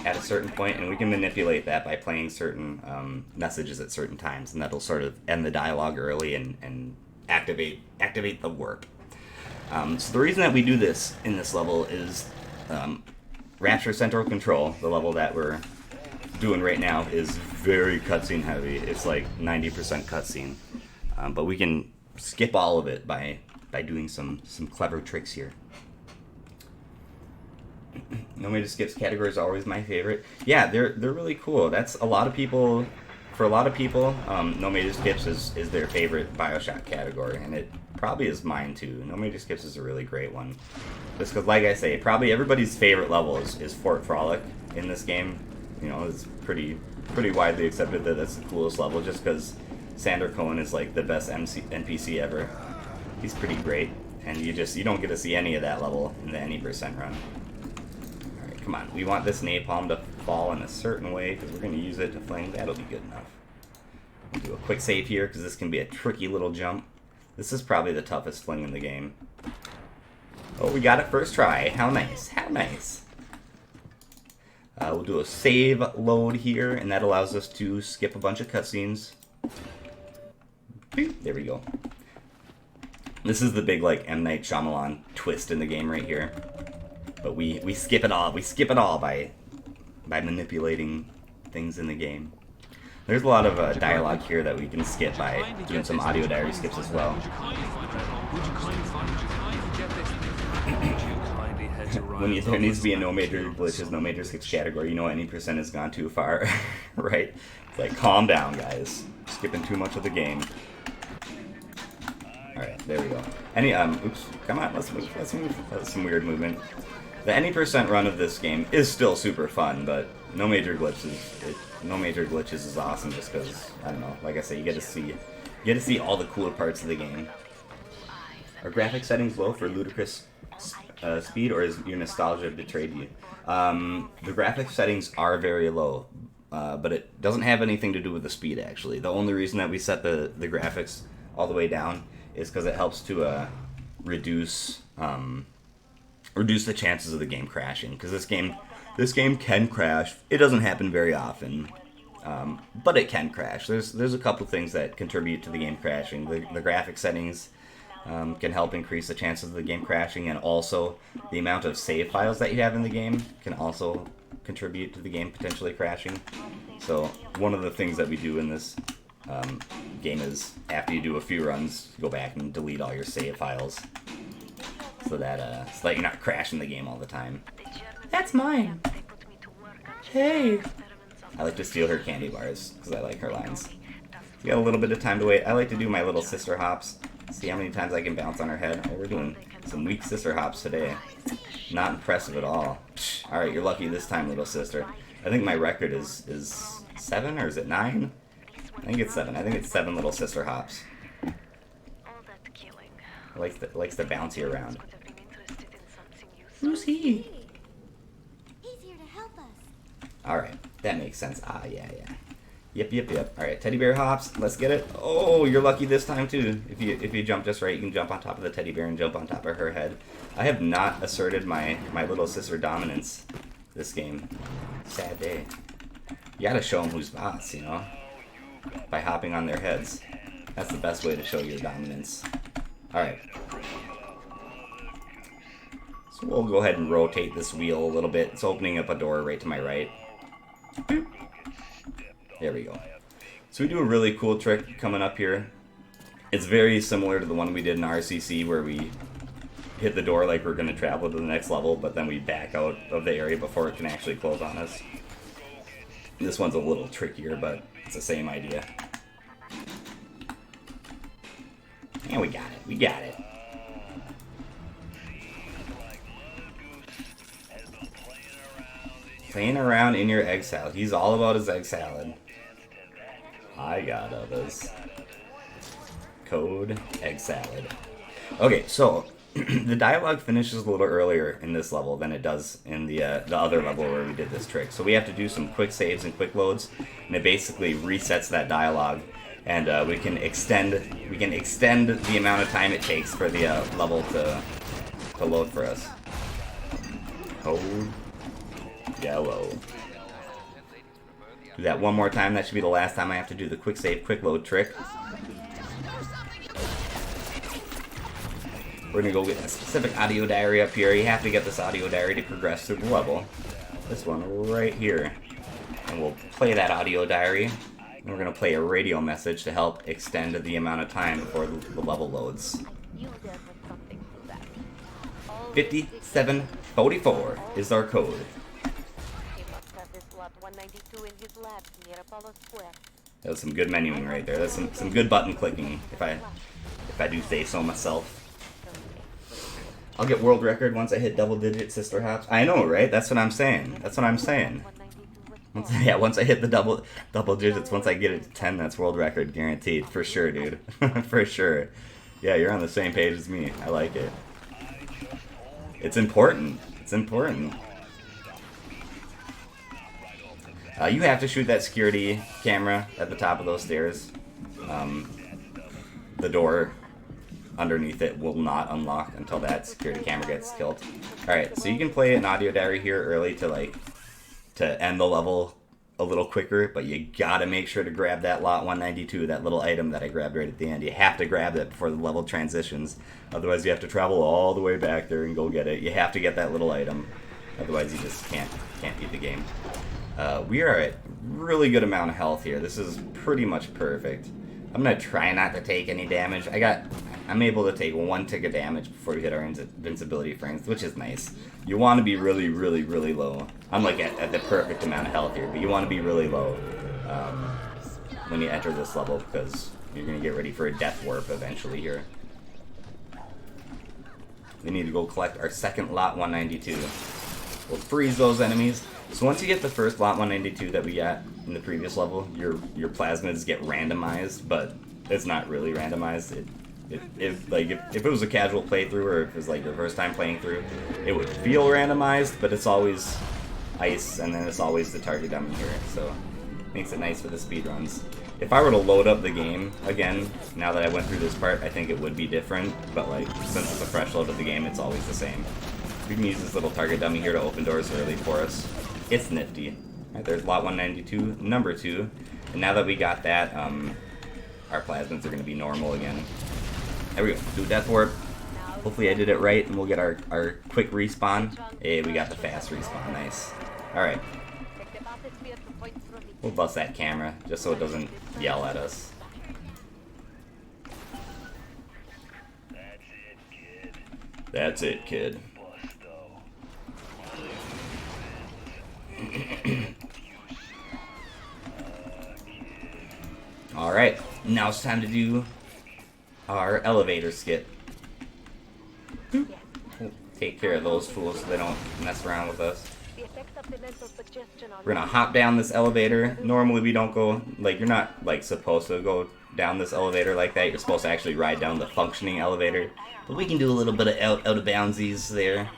at a certain point, and we can manipulate that by playing certain messages at certain times, and that'll sort of end the dialogue early and activate the warp. So the reason that we do this in this level is Rapture Central Control, the level that we're doing right now, is very cutscene heavy. It's like 90% cutscene. But we can skip all of it by doing some clever tricks here. No major skips categories are always my favorite. Yeah, they're really cool. That's a lot of people. For a lot of people, no major skips is their favorite BioShock category, and it probably is mine too. No major skips is a really great one. Just because, like I say, probably everybody's favorite level is Fort Frolic in this game. You know, it's pretty widely accepted that that's the coolest level, just because Sander Cohen is like the best NPC ever. He's pretty great, and you don't get to see any of that level in the any percent run. Alright, come on. We want this napalm to fall in a certain way because we're going to use it to flame. That'll be good enough. We'll do a quick save here because this can be a tricky little jump. This is probably the toughest fling in the game. Oh, we got it first try. How nice. How nice. We'll do a save load here, and that allows us to skip a bunch of cutscenes. There we go. This is the big, like, M. Night Shyamalan twist in the game right here. But we skip it all. We skip it all by manipulating things in the game. There's a lot of dialogue here that we can skip by doing some audio diary skips as well. When there needs to be a no major glitches, no major skips category, you know any percent has gone too far, right? It's like, calm down, guys. Skipping too much of the game. Alright, there we go. Oops, come on, let's move. That's some weird movement. The any percent run of this game is still super fun, but no major glitches. No major glitches is awesome just because, I don't know, like I say, you get to see all the cool parts of the game. Are graphic settings low for ludicrous speed, or is your nostalgia betrayed you? The graphic settings are very low, but it doesn't have anything to do with the speed, actually. The only reason that we set the graphics all the way down is because it helps to reduce the chances of the game crashing. Because this game can crash. It doesn't happen very often, but it can crash. There's a couple things that contribute to the game crashing. The graphic settings can help increase the chances of the game crashing, and also the amount of save files that you have in the game can also contribute to the game potentially crashing. So one of the things that we do in this game is, after you do a few runs, go back and delete all your save files so that you're not crashing the game all the time. That's mine. Hey. I like to steal her candy bars because I like her lines. We got a little bit of time to wait. I like to do my little sister hops. See how many times I can bounce on her head. Oh, we're doing some weak sister hops today. Not impressive at all. Alright, you're lucky this time, little sister. I think my record is 7, or is it 9? I think it's 7. I think it's 7 little sister hops. Likes to bounce you around. Who's he? He's here to help us. Alright, that makes sense. Ah, yeah. Yep. Alright, teddy bear hops. Let's get it. Oh, you're lucky this time, too. If you jump just right, you can jump on top of the teddy bear and jump on top of her head. I have not asserted my little sister dominance this game. Sad day. You gotta show them who's boss, you know? By hopping on their heads. That's the best way to show your dominance. Alright. So we'll go ahead and rotate this wheel a little bit. It's opening up a door right to my right. Boop. There we go. So we do a really cool trick coming up here. It's very similar to the one we did in RCC, where we hit the door like we're going to travel to the next level, but then we back out of the area before it can actually close on us. This one's a little trickier, but it's the same idea. And we got it. We got it. Playing around in your egg salad. He's all about his egg salad. I got others. Code egg salad. Okay, so the dialogue finishes a little earlier in this level than it does in the other level where we did this trick. So we have to do some quick saves and quick loads, and it basically resets that dialogue, and we can extend the amount of time it takes for the level to load for us. Code yellow. Do that one more time. That should be the last time I have to do the quick save, quick load trick. We're gonna go get a specific audio diary up here. You have to get this audio diary to progress through the level. This one right here. And we'll play that audio diary. And we're gonna play a radio message to help extend the amount of time before the level loads. 5744 is our code. That was some good menuing right there. That's some good button clicking, if I do say so myself. I'll get world record once I hit double-digit sister hops. I know, right? That's what I'm saying. Once I hit the double digits, once I get it to 10, that's world record guaranteed. For sure, dude. For sure. Yeah, you're on the same page as me. I like it. It's important. It's important. You have to shoot that security camera at the top of those stairs. The door underneath it will not unlock until that security camera gets killed. Alright, so you can play an audio diary here early to end the level a little quicker, but you gotta make sure to grab that lot 192, that little item that I grabbed right at the end. You have to grab that before the level transitions. Otherwise you have to travel all the way back there and go get it. You have to get that little item. Otherwise you just can't beat the game. We are at really good amount of health here. This is pretty much perfect. I'm gonna try not to take any damage. I'm able to take 1 tick of damage before we hit our invincibility frames, which is nice. You want to be really, really, really low. I'm like at the perfect amount of health here, but you want to be really low when you enter this level because you're gonna get ready for a death warp eventually here. We need to go collect our second lot 192. We'll freeze those enemies. So once you get the first lot 192 that we got in the previous level, your plasmids get randomized, but it's not really randomized. If it was a casual playthrough or if it was like your first time playing through, it would feel randomized, but it's always ice and then it's always the target dummy here, so it makes it nice for the speedruns. If I were to load up the game again, now that I went through this part, I think it would be different, but like since it's a fresh load of the game, it's always the same. We can use this little target dummy here to open doors early for us. It's nifty. Right, there's lot 192, number 2. And now that we got that, our plasmids are going to be normal again. There we go. Do a death warp. Hopefully I did it right, and we'll get our quick respawn. Hey, we got the fast respawn. Nice. Alright. We'll bust that camera, just so it doesn't yell at us. That's it, kid. Alright, now it's time to do our elevator skit. We'll take care of those fools so they don't mess around with us. We're gonna hop down this elevator. Normally we don't go, like, you're not, like, supposed to go down this elevator like that. You're supposed to actually ride down the functioning elevator. But we can do a little bit of out of boundsies there.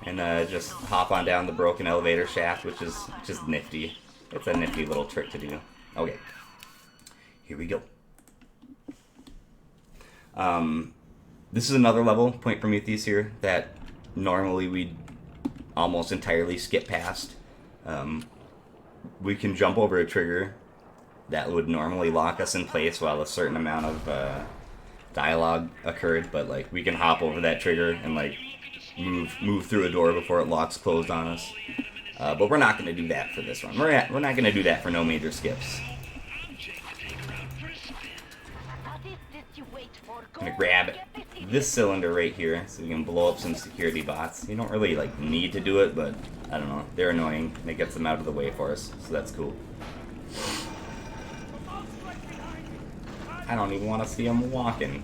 And just hop on down the broken elevator shaft, which is just nifty. It's a nifty little trick to do. Okay. Here we go. This is another level, Point Prometheus here, that normally we'd almost entirely skip past. We can jump over a trigger that would normally lock us in place while a certain amount of dialogue occurred, but like we can hop over that trigger and like move through a door before it locks closed on us. But we're not going to do that for this one. We're not going to do that for no major skips. I'm going to grab this cylinder right here so we can blow up some security bots. You don't really like need to do it, but I don't know. They're annoying and it gets them out of the way for us, so that's cool. I don't even want to see them walking.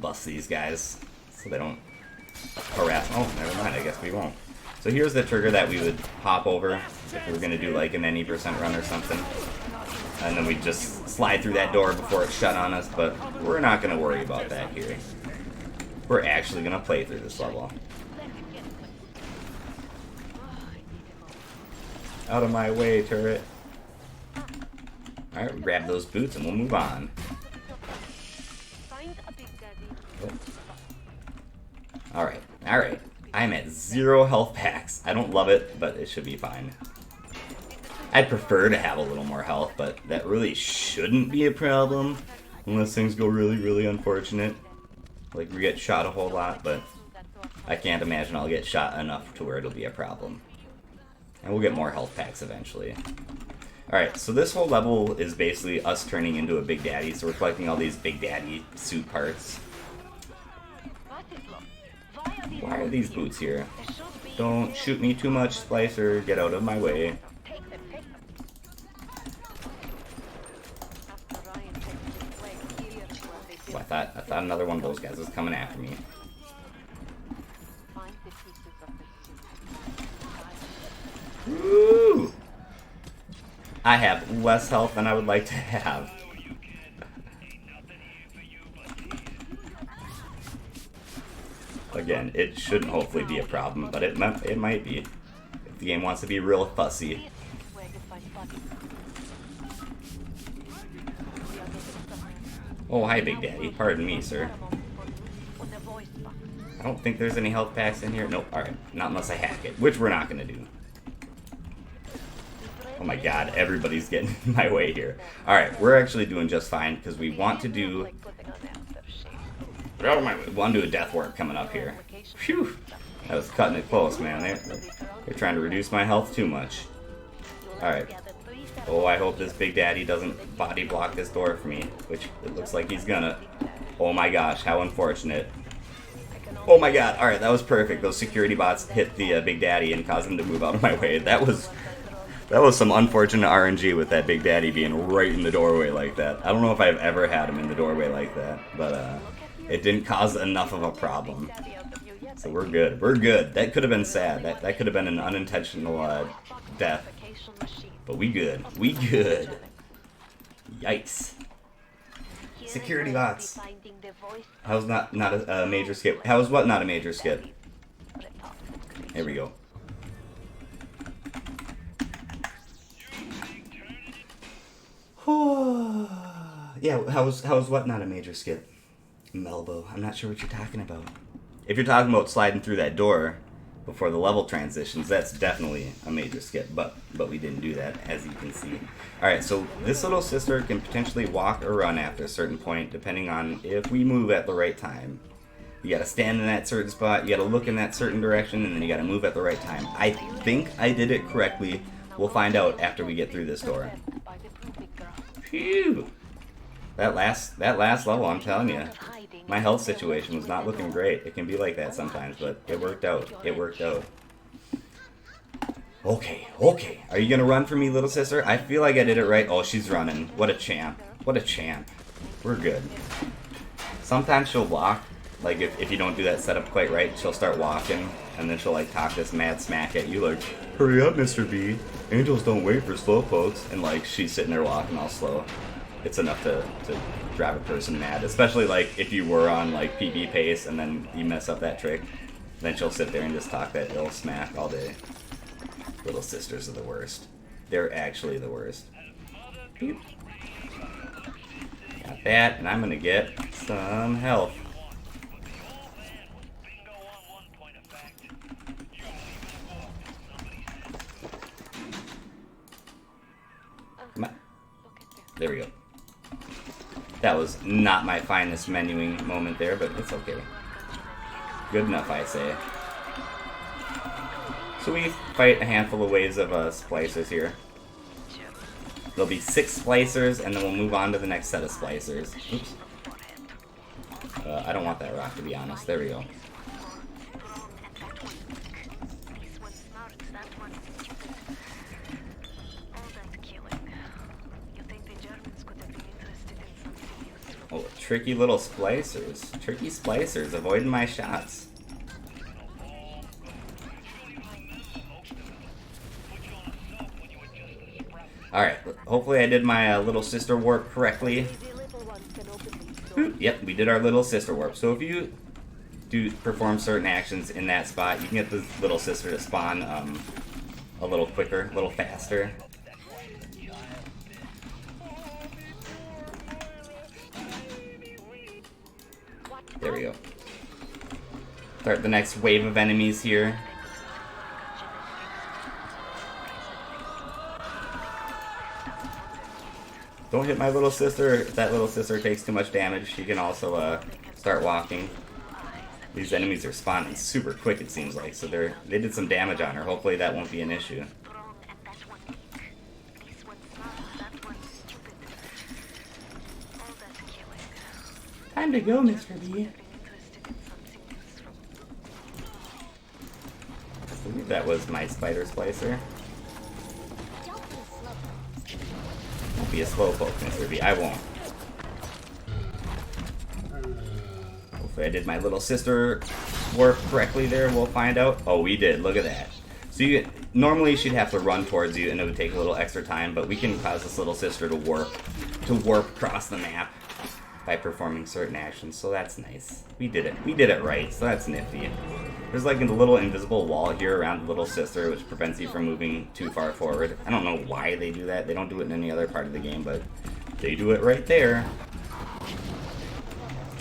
Bust these guys so they don't harass. Oh, never mind. I guess we won't. So here's the trigger that we would hop over if we were going to do like an any % run or something. And then we just slide through that door before it's shut on us, but we're not going to worry about that here. We're actually going to play through this level. Out of my way, turret. Alright, we grab those boots and we'll move on. Alright, alright. I'm at 0 health packs. I don't love it, but it should be fine. I'd prefer to have a little more health, but that really shouldn't be a problem. Unless things go really, really unfortunate. Like we get shot a whole lot, but I can't imagine I'll get shot enough to where it'll be a problem. And we'll get more health packs eventually. Alright, so this whole level is basically us turning into a Big Daddy, so we're collecting all these Big Daddy suit parts. Why are these boots here? Don't shoot me too much, Splicer. Get out of my way. Oh, I thought another one of those guys was coming after me. Woo! I have less health than I would like to have. Again, it shouldn't hopefully be a problem, but it might be. If The game wants to be real fussy. Oh, hi, Big Daddy. Pardon me, sir. I don't think there's any health packs in here. Nope. Alright. Not unless I hack it, which we're not going to do. Oh my god, everybody's getting in my way here. Alright, we're actually doing just fine because we want to do... We want to do a death work coming up here. Phew! That was cutting it close, man. They're trying to reduce my health too much. Alright. Oh, I hope this Big Daddy doesn't body block this door for me, which it looks like he's gonna. Oh my gosh, how unfortunate. Oh my god, alright, that was perfect. Those security bots hit the Big Daddy and caused him to move out of my way. That was some unfortunate RNG with that Big Daddy being right in the doorway like that. I don't know if I've ever had him in the doorway like that, but it didn't cause enough of a problem. So we're good. We're good. That could have been sad. That could have been an unintentional death. But we good. We good. Yikes. Security bots. How's not a major skip? How is what not a major skip? Here we go. Yeah, how's what not a major skip? Melbo, I'm not sure what you're talking about. If you're talking about sliding through that door before the level transitions, that's definitely a major skip, but we didn't do that, as you can see. Alright, so this little sister can potentially walk or run after a certain point, depending on if we move at the right time. You gotta stand in that certain spot, you gotta look in that certain direction, and then you gotta move at the right time. I think I did it correctly. We'll find out after we get through this door. Phew! That last level, I'm telling you, my health situation was not looking great. It can be like that sometimes, but it worked out. It worked out. Okay, okay. Are you gonna run for me, little sister? I feel like I did it right. Oh, she's running. What a champ. What a champ. We're good. Sometimes she'll walk. Like, if you don't do that setup quite right, she'll start walking, and then she'll, like, talk this mad smack at you, like, hurry up, Mr. B. Angels don't wait for slow folks. And, like, she's sitting there walking all slow. It's enough to drive a person mad, especially like if you were on like PB pace and then you mess up that trick, then she'll sit there and just talk that ill smack all day. Little sisters are the worst. They're actually the worst. Beep. Got that, and I'm gonna get some health. There we go. That was not my finest menuing moment there, but it's okay. Good enough, I say. So we fight a handful of waves of splicers here. There'll be 6 splicers, and then we'll move on to the next set of splicers. Oops. I don't want that rock, to be honest. There we go. Oh, tricky little splicers. Tricky splicers, avoiding my shots. Alright, hopefully I did my little sister warp correctly. Yep, we did our little sister warp. So if you do perform certain actions in that spot, you can get the little sister to spawn a little quicker, a little faster. There we go. Start the next wave of enemies here. Don't hit my little sister. If that little sister takes too much damage, she can also start walking. These enemies are spawning super quick, it seems like, so they did some damage on her. Hopefully that won't be an issue. Time to go, Mr. B. I believe that was my spider splicer. Don't be a slowpoke, Mr. B. I won't. Hopefully I did my little sister warp correctly there. We'll find out. Oh, we did. Look at that. So normally she'd have to run towards you and it would take a little extra time, but we can cause this little sister to warp across the map by performing certain actions, so that's nice. We did it. We did it right, so that's nifty. There's like a little invisible wall here around Little Sister, which prevents you from moving too far forward. I don't know why they do that. They don't do it in any other part of the game, but they do it right there.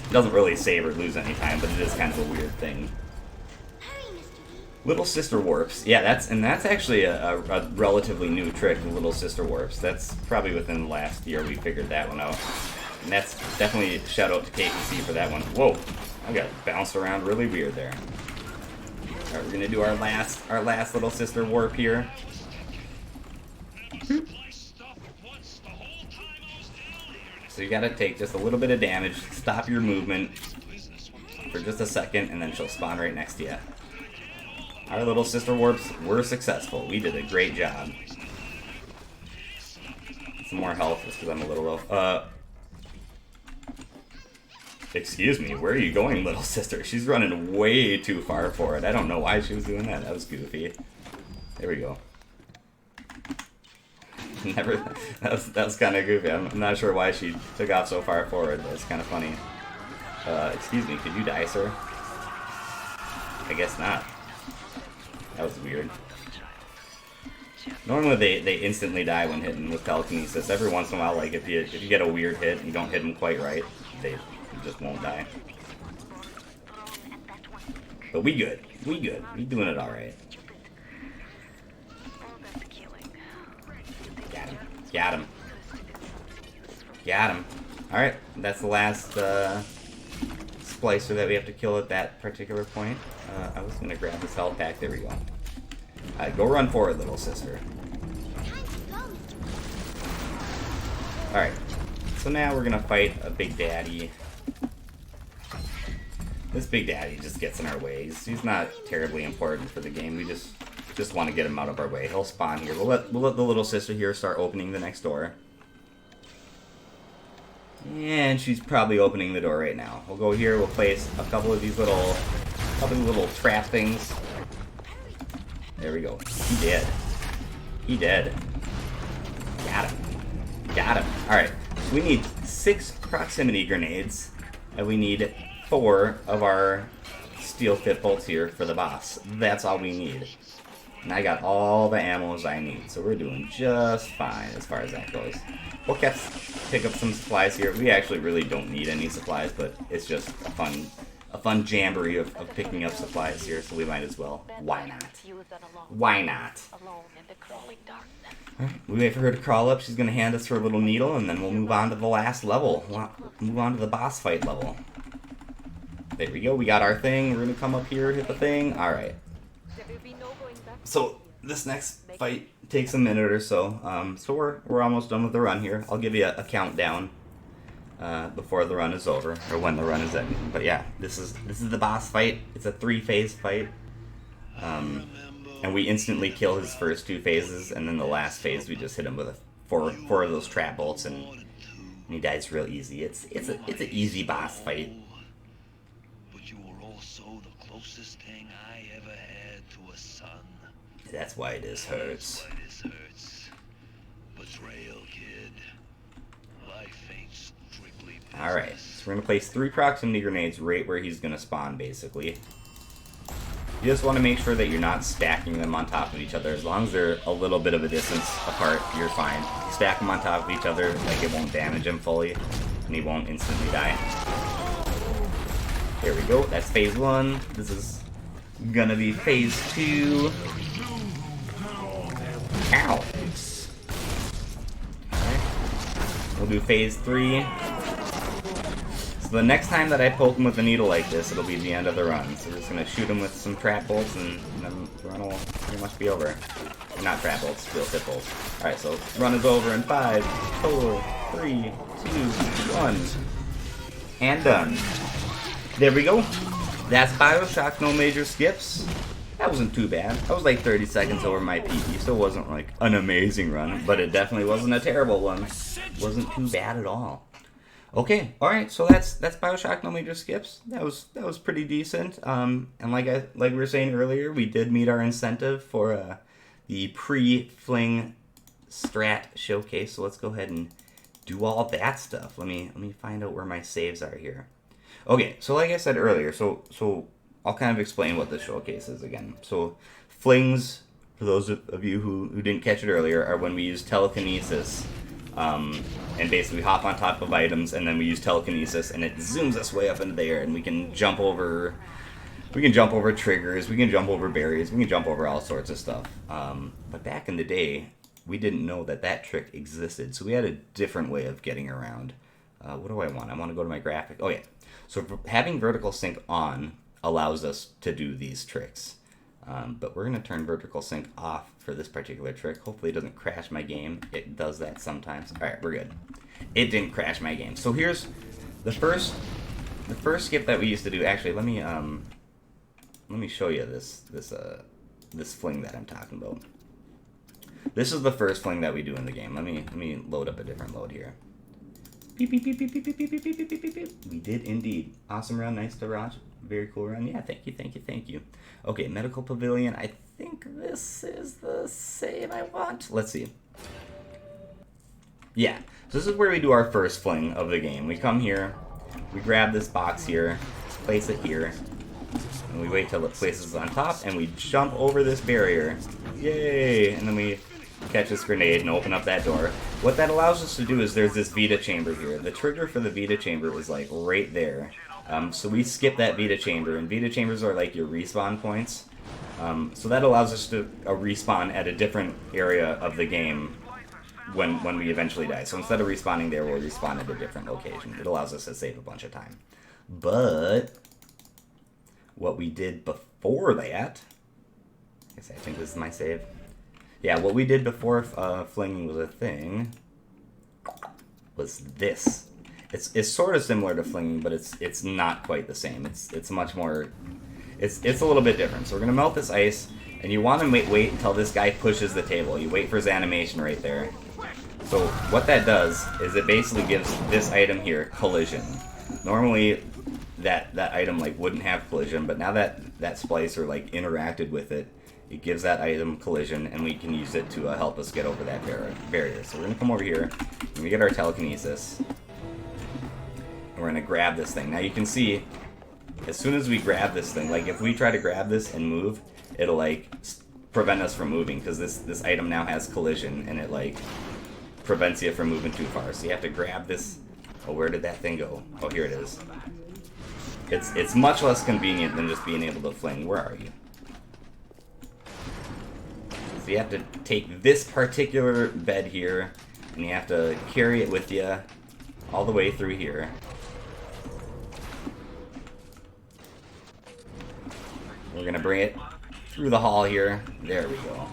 It doesn't really save or lose any time, but it is kind of a weird thing. Little Sister warps. Yeah, that's actually a relatively new trick, the Little Sister warps. That's probably within the last year we figured that one out. And that's definitely a shout out to KPC for that one. Whoa, I got bounced around really weird there. Alright, we're gonna do our last Little Sister warp here. So you gotta take just a little bit of damage, stop your movement for just a second, and then she'll spawn right next to you. Our Little Sister warps were successful. We did a great job. Some more health, just because I'm a little rough. Excuse me, where are you going, Little Sister? She's running way too far for it. I don't know why she was doing that. That was goofy. There we go. That was kind of goofy. I'm not sure why she took off so far forward, but it's kind of funny. Excuse me, could you die, sir? I guess not. That was weird. Normally they instantly die when hitting with telekinesis. Every once in a while, like if you get a weird hit and you don't hit them quite right, they just won't die. But we good. We good. We doing it all right. Got him. Got him. Got him. All right, that's the last splicer that we have to kill at that particular point. I was gonna grab this health pack. There we go. Alright, go run forward, Little Sister. Alright, so now we're gonna fight a Big Daddy. This Big Daddy just gets in our way. He's not terribly important for the game. We just want to get him out of our way. He'll spawn here. We'll let the Little Sister here start opening the next door. And she's probably opening the door right now. We'll go here, we'll place a couple of these little trap things. There we go. He dead. He dead. Got him. Got him. Alright. We need 6 proximity grenades. And we need 4 of our steel tip bolts here for the boss. That's all we need. And I got all the ammos I need. So we're doing just fine as far as that goes. We'll pick up some supplies here. We actually really don't need any supplies, but it's just a fun jamboree of picking up supplies here, so we might as well. Why not? Why not? Right, we wait for her to crawl up. She's going to hand us her little needle, and then we'll move on to the last level. We'll move on to the boss fight level. There we go. We got our thing. We're going to come up here, hit the thing. Alright. So, this next fight takes a minute or so. So we're almost done with the run here. I'll give you a countdown before the run is over, or when the run is ending. But yeah, this is the boss fight. It's a 3-phase fight. And we instantly kill his first 2 phases, and then the last phase we just hit him with four of those trap bolts, and he dies real easy. It's an easy boss fight. But you were also the closest thing I ever had to a son. That's why this hurts. That's why this hurts. Betrayal, kid. Life ain't strictly business. Alright, so we're going to place 3 proximity grenades right where he's going to spawn, basically. You just want to make sure that you're not stacking them on top of each other. As long as they're a little bit of a distance apart, you're fine. You stack them on top of each other, like it won't damage him fully, and he won't instantly die. There we go, that's phase 1. This is gonna be phase 2. Ow! Oops. Alright. We'll do phase 3. So the next time that I poke him with a needle like this, it'll be the end of the run. So we're just gonna shoot him with some trap bolts, and then the run will pretty much be over. Or not trap bolts, steel tip bolts. Alright, so run is over in 5, 4, 3, 2, 1. And done. There we go. That's BioShock, no major skips. That wasn't too bad. I was like 30 seconds over my PB. Still wasn't like an amazing run, but it definitely wasn't a terrible one. Wasn't too bad at all. Okay, all right. So that's BioShock, no major skips. That was pretty decent. And like we were saying earlier, we did meet our incentive for the pre-fling strat showcase. So let's go ahead and do all that stuff. Let me find out where my saves are here. Okay, so like I said earlier, so I'll kind of explain what this showcase is again. So flings, for those of you who didn't catch it earlier, are when we use telekinesis. And basically hop on top of items, and then we use telekinesis, and it zooms us way up into the air, and we can jump over triggers, we can jump over barriers, we can jump over all sorts of stuff. But back in the day, we didn't know that trick existed, so we had a different way of getting around. What do I want? I want to go to my graphic. Oh yeah, so having vertical sync on allows us to do these tricks. But we're going to turn vertical sync off for this particular trick. Hopefully it doesn't crash my game. It does that sometimes. Alright, we're good. It didn't crash my game. So here's the first skip that we used to do. Actually, let me show you this fling that I'm talking about. This is the first fling that we do in the game. Let me load up a different load here. Beep, beep, beep, beep, beep, beep, beep, beep, beep, beep, beep, beep. We did indeed. Awesome run, nice to watch. Very cool run. Yeah, thank you, thank you, thank you. Okay, Medical Pavillion. I think this is the save I want. Let's see. Yeah, so this is where we do our first fling of the game. We come here, we grab this box here, place it here, and we wait till it places on top, and we jump over this barrier. Yay! And then we catch this grenade and open up that door. What that allows us to do is there's this Vita chamber here. The trigger for the Vita chamber is like right there. So we skip that Vita chamber, and Vita chambers are like your respawn points. So that allows us to respawn at a different area of the game when we eventually die. So instead of respawning there, we'll respawn at a different location. It allows us to save a bunch of time. But what we did before that, I think this is my save. Yeah, what we did before flinging was a thing was this. It's sort of similar to flinging, but it's not quite the same. It's much more. It's a little bit different. So we're gonna melt this ice, and you want to wait until this guy pushes the table. You wait for his animation right there. So what that does is it basically gives this item here collision. Normally, that item like wouldn't have collision, but now that splicer like interacted with it, it gives that item collision, and we can use it to help us get over that barrier. So we're gonna come over here, and we get our telekinesis. We're going to grab this thing. Now you can see, as soon as we grab this thing, like if we try to grab this and move, it'll like prevent us from moving, because this item now has collision, and it like prevents you from moving too far. So you have to grab this. Oh, where did that thing go? Oh, here it is. It's much less convenient than just being able to fling. Where are you? So you have to take this particular bed here, and you have to carry it with you all the way through here. We're going to bring it through the hall here. There we go.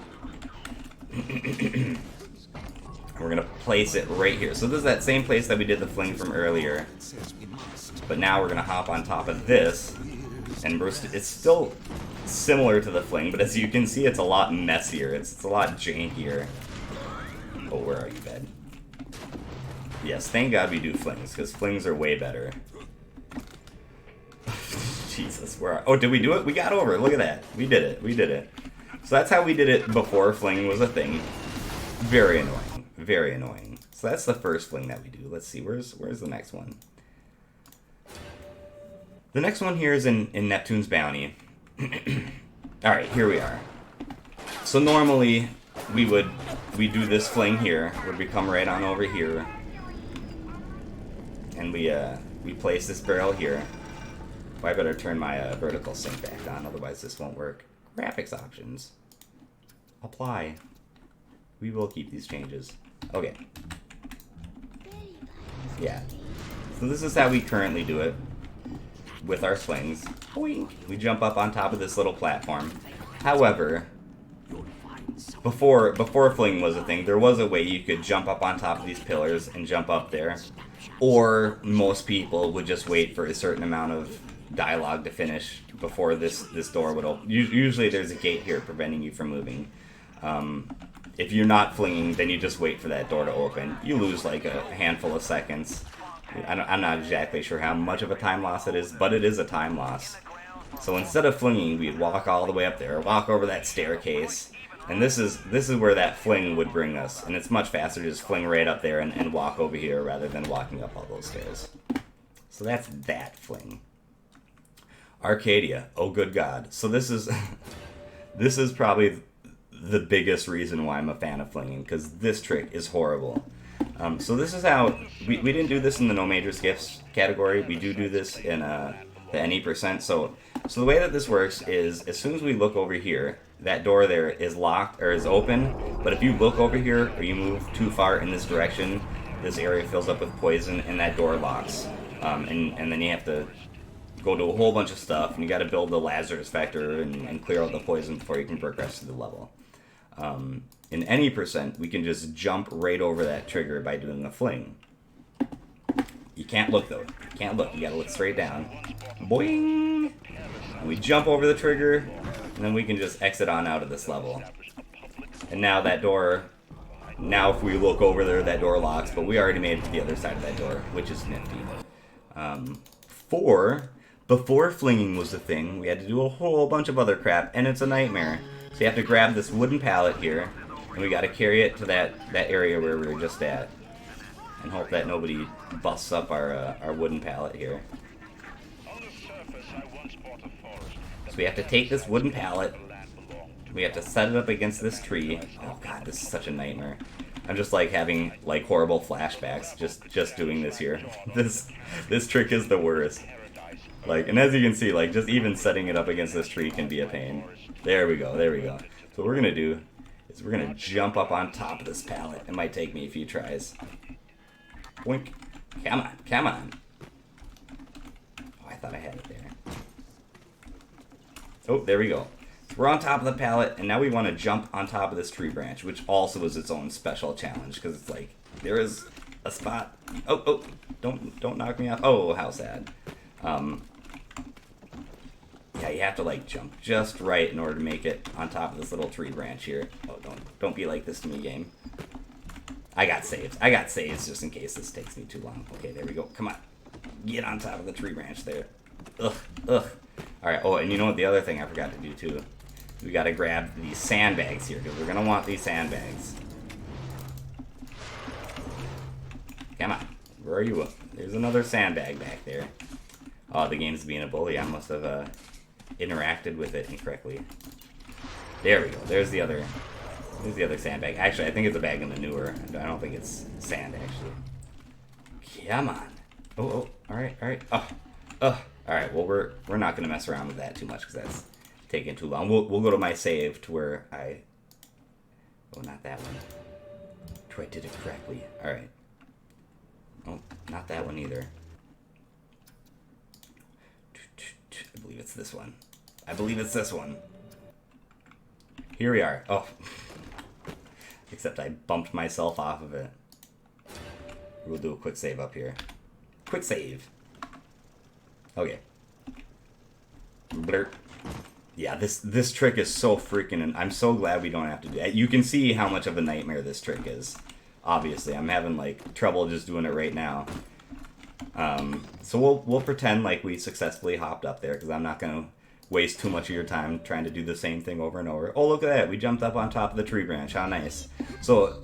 We're going to place it right here. So this is that same place that we did the fling from earlier. But now we're going to hop on top of this. And it's still similar to the fling, but as you can see, it's a lot messier. It's a lot jankier. Oh, where are you, bed? Yes, thank God we do flings, because flings are way better. Jesus, oh, did we do it? We got over it. Look at that. We did it. We did it. So that's how we did it before fling was a thing. Very annoying. Very annoying. So that's the first fling that we do. Let's see. Where's the next one? The next one here is in Neptune's Bounty. Alright, here we are. So normally we do this fling here, where we come right on over here. And we place this barrel here. Well, I better turn my vertical sync back on, otherwise this won't work. Graphics options. Apply. We will keep these changes. Okay. Yeah. So this is how we currently do it with our slings. Boink. We jump up on top of this little platform. However, before fling was a thing, there was a way you could jump up on top of these pillars and jump up there. Or most people would just wait for a certain amount of dialogue to finish before this door would open. Usually there's a gate here preventing you from moving. If you're not flinging, then you just wait for that door to open. You lose like a handful of seconds. I'm not exactly sure how much of a time loss it is, but it is a time loss. So instead of flinging, we'd walk all the way up there, walk over that staircase, and this is where that fling would bring us. And it's much faster to just fling right up there and walk over here rather than walking up all those stairs. So that's that fling. Arcadia. Oh, good God. So this is this is probably the biggest reason why I'm a fan of flinging, because this trick is horrible. So this is how we didn't do this in the no major skips category. We do this in the any percent. So the way that this works is, as soon as we look over here, that door there is locked or is open. But if you look over here or you move too far in this direction, this area fills up with poison and that door locks. And then you have to go do a whole bunch of stuff, and you got to build the Lazarus factor and clear out the poison before you can progress to the level. In any percent, we can just jump right over that trigger by doing a fling. You can't look though. You can't look. You gotta look straight down. Boing! And we jump over the trigger, and then we can just exit on out of this level. And now that door, now if we look over there, that door locks, but we already made it to the other side of that door, which is nifty. Before flinging was a thing, we had to do a whole bunch of other crap, and it's a nightmare. So you have to grab this wooden pallet here, and we got to carry it to that area where we were just at, and hope that nobody busts up our wooden pallet here. So we have to take this wooden pallet, we have to set it up against this tree. Oh God, this is such a nightmare. I'm just like having like horrible flashbacks just doing this here. This trick is the worst. Like, and as you can see, like just even setting it up against this tree can be a pain. There we go, there we go. So what we're gonna do is we're gonna jump up on top of this pallet. It might take me a few tries. Boink. Come on, come on. Oh, I thought I had it there. Oh, there we go. So we're on top of the pallet, and now we want to jump on top of this tree branch, which also is its own special challenge, because it's like, there is a spot. Oh, don't knock me off. Oh, how sad. Yeah, you have to like jump just right in order to make it on top of this little tree branch here. Oh, don't be like this to me, game. I got saves just in case this takes me too long. Okay, there we go. Come on. Get on top of the tree branch there. Ugh. Alright, oh, and you know what, the other thing I forgot to do too. We gotta grab these sandbags here, because we're gonna want these sandbags. Come on. Where are you? There's another sandbag back there. Oh, the game's being a bully. I must have interacted with it incorrectly. There we go. There's the other sandbag. Actually, I think it's a bag in the newer. I don't think it's sand, actually. Come on. Oh, alright. Alright, well, we're not going to mess around with that too much, because that's taking too long. We'll go to my save to where I... Oh, not that one. To where I did it correctly. Alright. Oh, not that one either. I believe it's this one. I believe it's this one. Here we are. Oh. Except I bumped myself off of it. We'll do a quick save up here. Quick save. Okay. Blurt. Yeah, this trick is so freaking... And I'm so glad we don't have to do that. You can see how much of a nightmare this trick is. Obviously, I'm having like trouble just doing it right now. So we'll pretend like we successfully hopped up there, because I'm not going to waste too much of your time trying to do the same thing over and over. Oh, look at that. We jumped up on top of the tree branch. How nice. So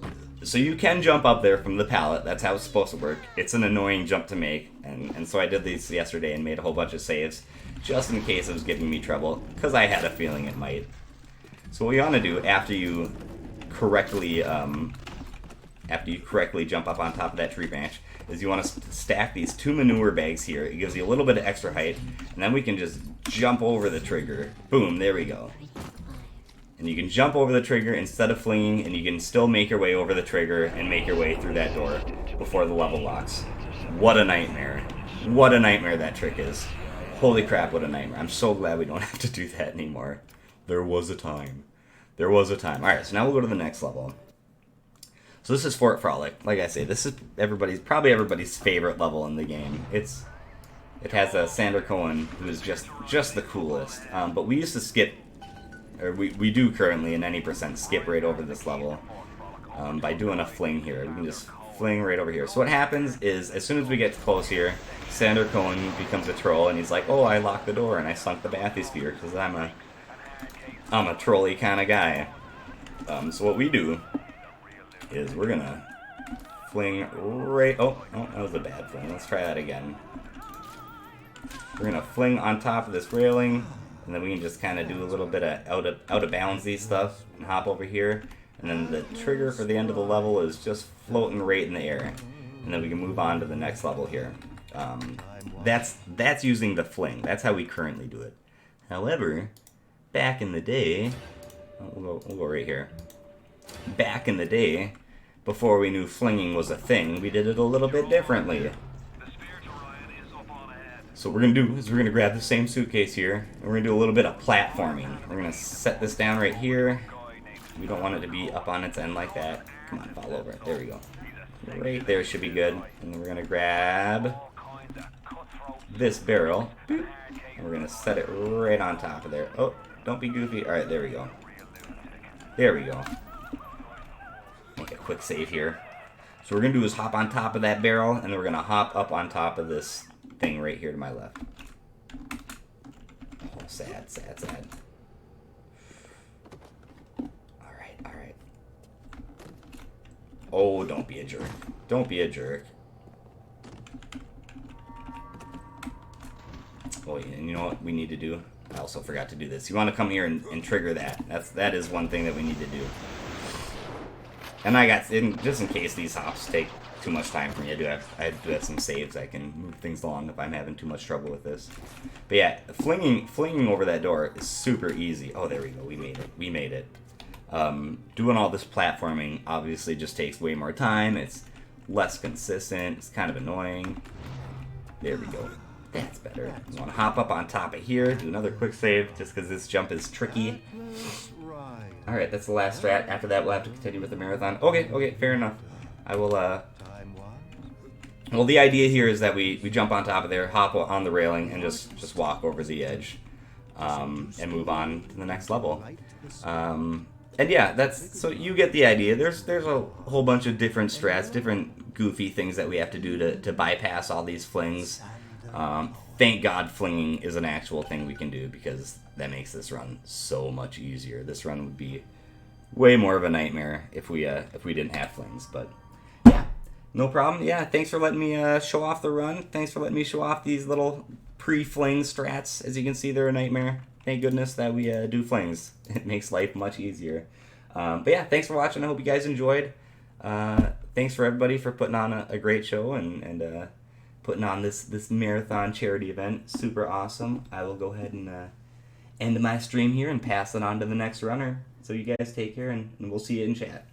you can jump up there from the pallet. That's how it's supposed to work. It's an annoying jump to make. And so I did these yesterday and made a whole bunch of saves just in case it was giving me trouble, because I had a feeling it might. So what you want to do after you correctly jump up on top of that tree branch is you want to stack these 2 manure bags here. It gives you a little bit of extra height, and then we can just jump over the trigger. Boom, there we go. And you can jump over the trigger instead of flinging, and you can still make your way over the trigger and make your way through that door before the level locks. What a nightmare. What a nightmare that trick is. Holy crap, what a nightmare. I'm so glad we don't have to do that anymore. There was a time. There was a time. Alright, so now we'll go to the next level. So this is Fort Frolic. Like I say, this is probably everybody's favorite level in the game. It has Sander Cohen, who is just the coolest. But we used to skip, or we do currently in any percent skip right over this level by doing a fling here. We can just fling right over here. So what happens is, as soon as we get close here, Sander Cohen becomes a troll, and he's like, "Oh, I locked the door and I sunk the bathysphere because I'm a trolly kind of guy." So what we do is we're gonna fling right... Oh, that was a bad fling. Let's try that again. We're gonna fling on top of this railing, and then we can just kind of do a little bit of out of boundsy stuff and hop over here. And then the trigger for the end of the level is just floating right in the air, and then we can move on to the next level here. That's using the fling. That's how we currently do it. However, back in the day, we'll go right here. Back in the day, before we knew flinging was a thing, we did it a little bit differently. So what we're gonna do is we're gonna grab the same suitcase here, and we're gonna do a little bit of platforming. We're gonna set this down right here. We don't want it to be up on its end like that. Come on, fall over. There we go. Right there should be good. And then we're gonna grab this barrel, and we're gonna set it right on top of there. Oh, don't be goofy. All right, there we go. There we go. Make a quick save here. So what we're gonna do is hop on top of that barrel, and then we're gonna hop up on top of this thing right here to my left. Oh, sad, sad, sad. Alright, alright. Oh, don't be a jerk. Don't be a jerk. Oh, and you know what we need to do? I also forgot to do this. You want to come here and trigger that. That is one thing that we need to do. And I got, just in case these hops take too much time for me, I do have some saves. I can move things along if I'm having too much trouble with this. But yeah, flinging over that door is super easy. Oh, there we go. We made it. We made it. Doing all this platforming obviously just takes way more time. It's less consistent. It's kind of annoying. There we go. That's better. You want to hop up on top of here, do another quick save, just because this jump is tricky. Alright, that's the last strat. After that, we'll have to continue with the marathon. Okay, fair enough. I will, well, the idea here is that we jump on top of there, hop on the railing, and just walk over the edge, and move on to the next level. And yeah, so you get the idea. There's a whole bunch of different strats, different goofy things that we have to do to bypass all these flings. Thank God flinging is an actual thing we can do, because that makes this run so much easier. This run would be way more of a nightmare if we didn't have flings. But yeah, no problem. Yeah, thanks for letting me show off the run. Thanks for letting me show off these little pre-fling strats. As you can see, they're a nightmare. Thank goodness that we do flings. It makes life much easier. But yeah, thanks for watching. I hope you guys enjoyed. Thanks for everybody for putting on a great show and putting on this marathon charity event. Super awesome. I will go ahead and end my stream here and pass it on to the next runner. So you guys take care, and we'll see you in chat.